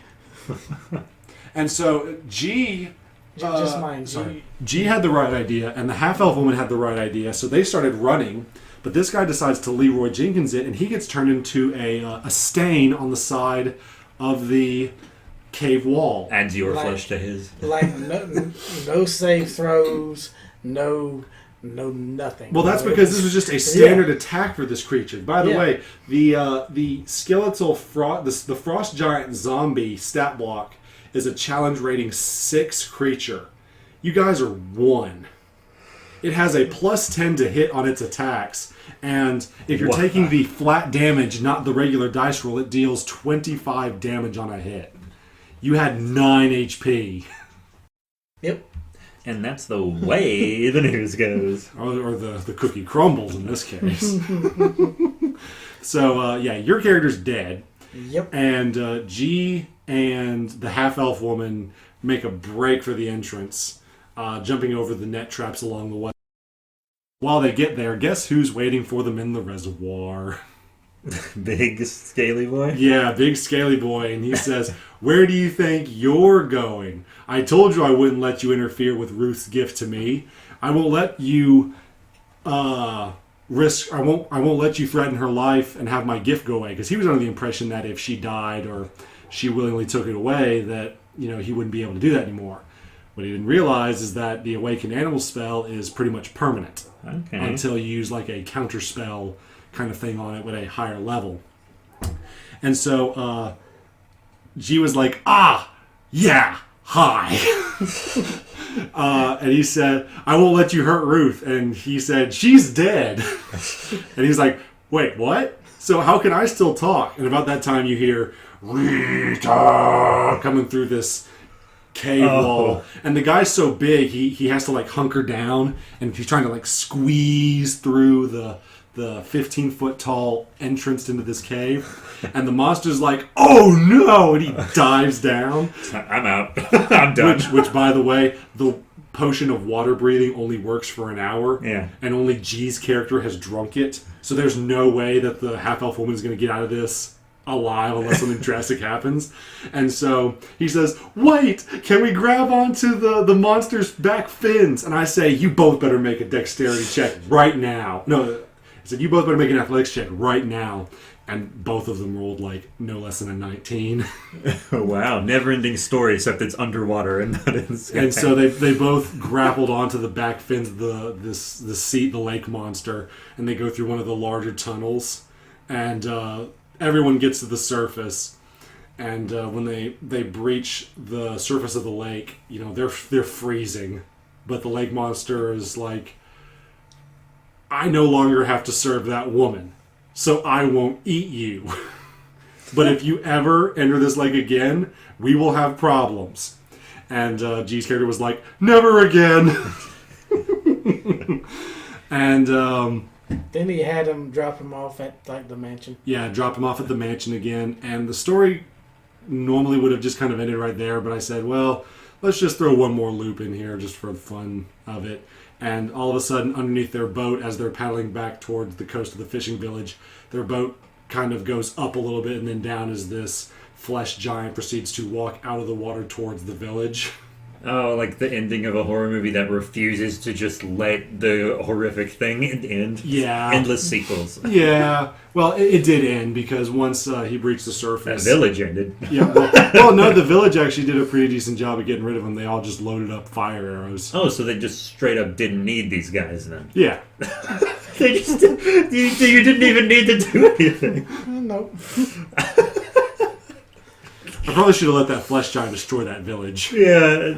And so G Sorry. G had the right idea, and the half-elf woman had the right idea, so they started running, but this guy decides to Leroy Jenkins it, and he gets turned into a stain on the side of the cave wall. Adds your flesh to his. Like, no save throws, no nothing. Well, that's because this was just a standard attack for this creature. By the way, the skeletal frog, the frost giant zombie stat block is a challenge rating 6 creature. You guys are 1. It has a plus 10 to hit on its attacks, and if you're taking the flat damage, not the regular dice roll, it deals 25 damage on a hit. You had 9 HP. Yep. And that's the way the news goes. Or the cookie crumbles in this case. So, your character's dead. Yep. And G and the half-elf woman make a break for the entrance, jumping over the net traps along the way. While they get there, guess who's waiting for them in the reservoir? Big scaly boy? Yeah, big scaly boy. And he says, "Where do you think you're going? I told you I wouldn't let you interfere with Ruth's gift to me. I won't let you risk. I won't let you threaten her life and have my gift go away." Because he was under the impression that if she died or she willingly took it away, that he wouldn't be able to do that anymore. What he didn't realize is that the Awakened Animal spell is pretty much permanent until you use like a counter spell kind of thing on it with a higher level. And so G was like, yeah, hi. And he said, "I won't let you hurt Ruth." And he said, "She's dead." And he's like, "Wait, what? So how can I still talk?" And about that time you hear Rita coming through this cave wall. And the guy's so big, he has to like hunker down, and he's trying to like squeeze through the 15-foot tall entrance into this cave. And the monster's like, "Oh no!" And he dives down. I'm out. I'm done. Which, by the way, the potion of water breathing only works for an hour. Yeah. And only G's character has drunk it. So there's no way that the half-elf woman is going to get out of this alive unless something drastic happens. And so he says, "Wait, can we grab onto the monster's back fins?" And I say, "You both better make a dexterity check right now." No, I said, "You both better make an athletics check right now." And both of them rolled like no less than a 19. Oh, wow. Never-ending story, except it's underwater and not in the sky. And so they both grappled onto the back fins of the lake monster, and they go through one of the larger tunnels. And everyone gets to the surface. And when they breach the surface of the lake, they're freezing. But the lake monster is like, "I no longer have to serve that woman, so I won't eat you. But if you ever enter this lake again, we will have problems." And G's character was like, "Never again." And then he had him drop him off at like the mansion. Yeah, drop him off at the mansion again. And the story normally would have just kind of ended right there, but I said, well, let's just throw one more loop in here just for the fun of it. And all of a sudden, underneath their boat, as they're paddling back towards the coast of the fishing village, their boat kind of goes up a little bit and then down as this flesh giant proceeds to walk out of the water towards the village. Oh, like the ending of a horror movie that refuses to just let the horrific thing end. Yeah. Endless sequels. Yeah. Well, it did end because once he breached the That surface... village ended. Yeah. Well, no, the village actually did a pretty decent job of getting rid of them. They all just loaded up fire arrows. Oh, so they just straight up didn't need these guys then. Yeah. They just didn't, you didn't even need to do anything. Nope. I probably should have let that flesh giant destroy that village. Yeah.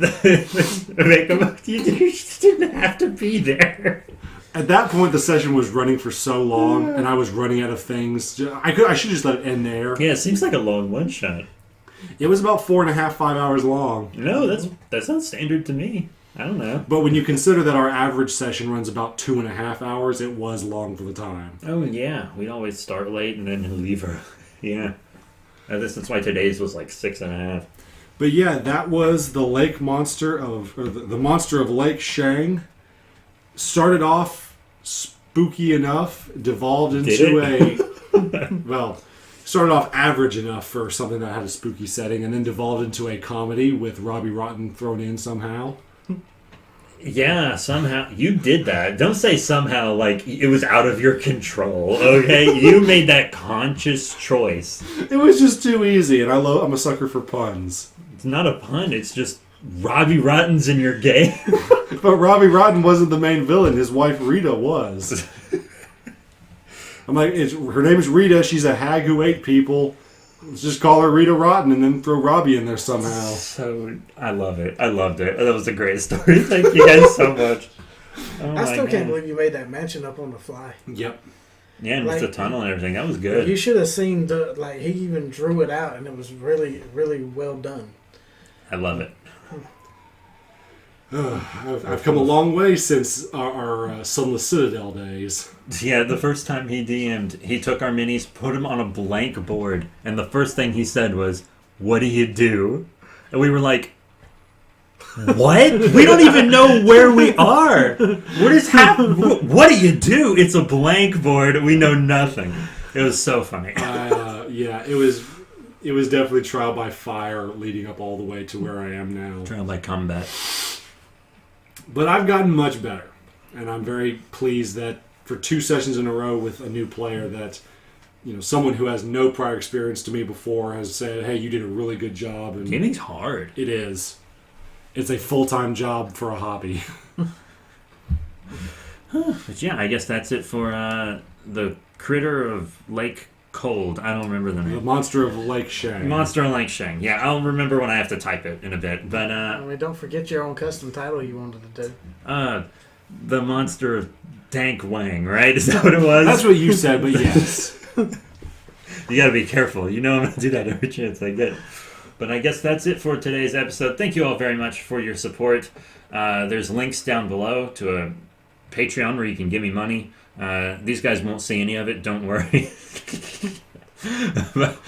Make them, you just didn't have to be there. At that point, the session was running for so long, and I was running out of things. I should just let it end there. Yeah, it seems like a long one-shot. It was about 4.5, 5 hours long. No, that sounds standard to me. I don't know. But when you consider that our average session runs about 2.5 hours, it was long for the time. Oh, yeah. We'd always start late and then leave her. Yeah. That's why today's was like 6.5. But yeah, that was the lake monster the monster of Lake Shang. Started off spooky enough, devolved into started off average enough for something that had a spooky setting, and then devolved into a comedy with Rita Rotten thrown in somehow. Yeah, somehow. You did that. Don't say somehow like it was out of your control, okay? You made that conscious choice. It was just too easy, and I'm a sucker for puns. It's not a pun, it's just Robbie Rotten's in your game. But Robbie Rotten wasn't the main villain. His wife Rita was. I'm like, her name is Rita. She's a hag who ate people. Let's just call her Rita Rotten and then throw Robbie in there somehow. So, I love it. I loved it. That was a great story. Thank you guys so much. Oh I still can't believe you made that mansion up on the fly. Yep. Yeah, and with the tunnel and everything. That was good. You should have seen he even drew it out, and it was really, really well done. I love it. I've come a long way since our Sunless Citadel days. Yeah, the first time he DM'd, he took our minis, put them on a blank board, and the first thing he said was, "What do you do?" And we were like, "What? We don't even know where we are. What is happening? What do you do? It's a blank board. We know nothing." It was so funny. Yeah, it was definitely trial by fire leading up all the way to where I am now. Trial by combat. But I've gotten much better, and I'm very pleased that for 2 sessions in a row with a new player that, someone who has no prior experience to me before has said, "Hey, you did a really good job." And Gaming's hard. it is. It's a full-time job for a hobby. But yeah, I guess that's it for the Critter of Lake Cold. I don't remember the The name. monster of Lake Shang. Monster of Lake Shang. Yeah, I'll remember when I have to type it in a bit. But Don't forget your own custom title you wanted to do. the monster of Dank Wang, right? Is that what it was? That's what you said, but yes. You gotta be careful. I'm gonna do that every chance I get. But I guess that's it for today's episode. Thank you all very much for your support. There's links down below to a Patreon where you can give me money. These guys won't see any of it, don't worry. but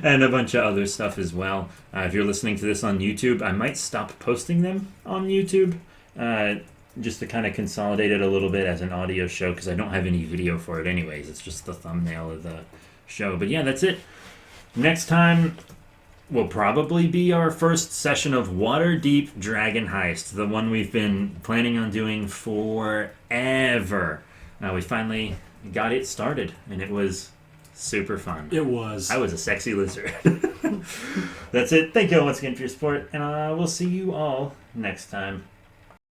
and a bunch of other stuff as well. If you're listening to this on YouTube, I might stop posting them on YouTube just to kind of consolidate it a little bit as an audio show because I don't have any video for it anyways. It's just the thumbnail of the show. But yeah, that's it. Next time will probably be our first session of Waterdeep Dragon Heist, the one we've been planning on doing forever. We finally got it started, and it was super fun. It was. I was a sexy lizard. That's it. Thank you all once again for your support, and we'll see you all next time.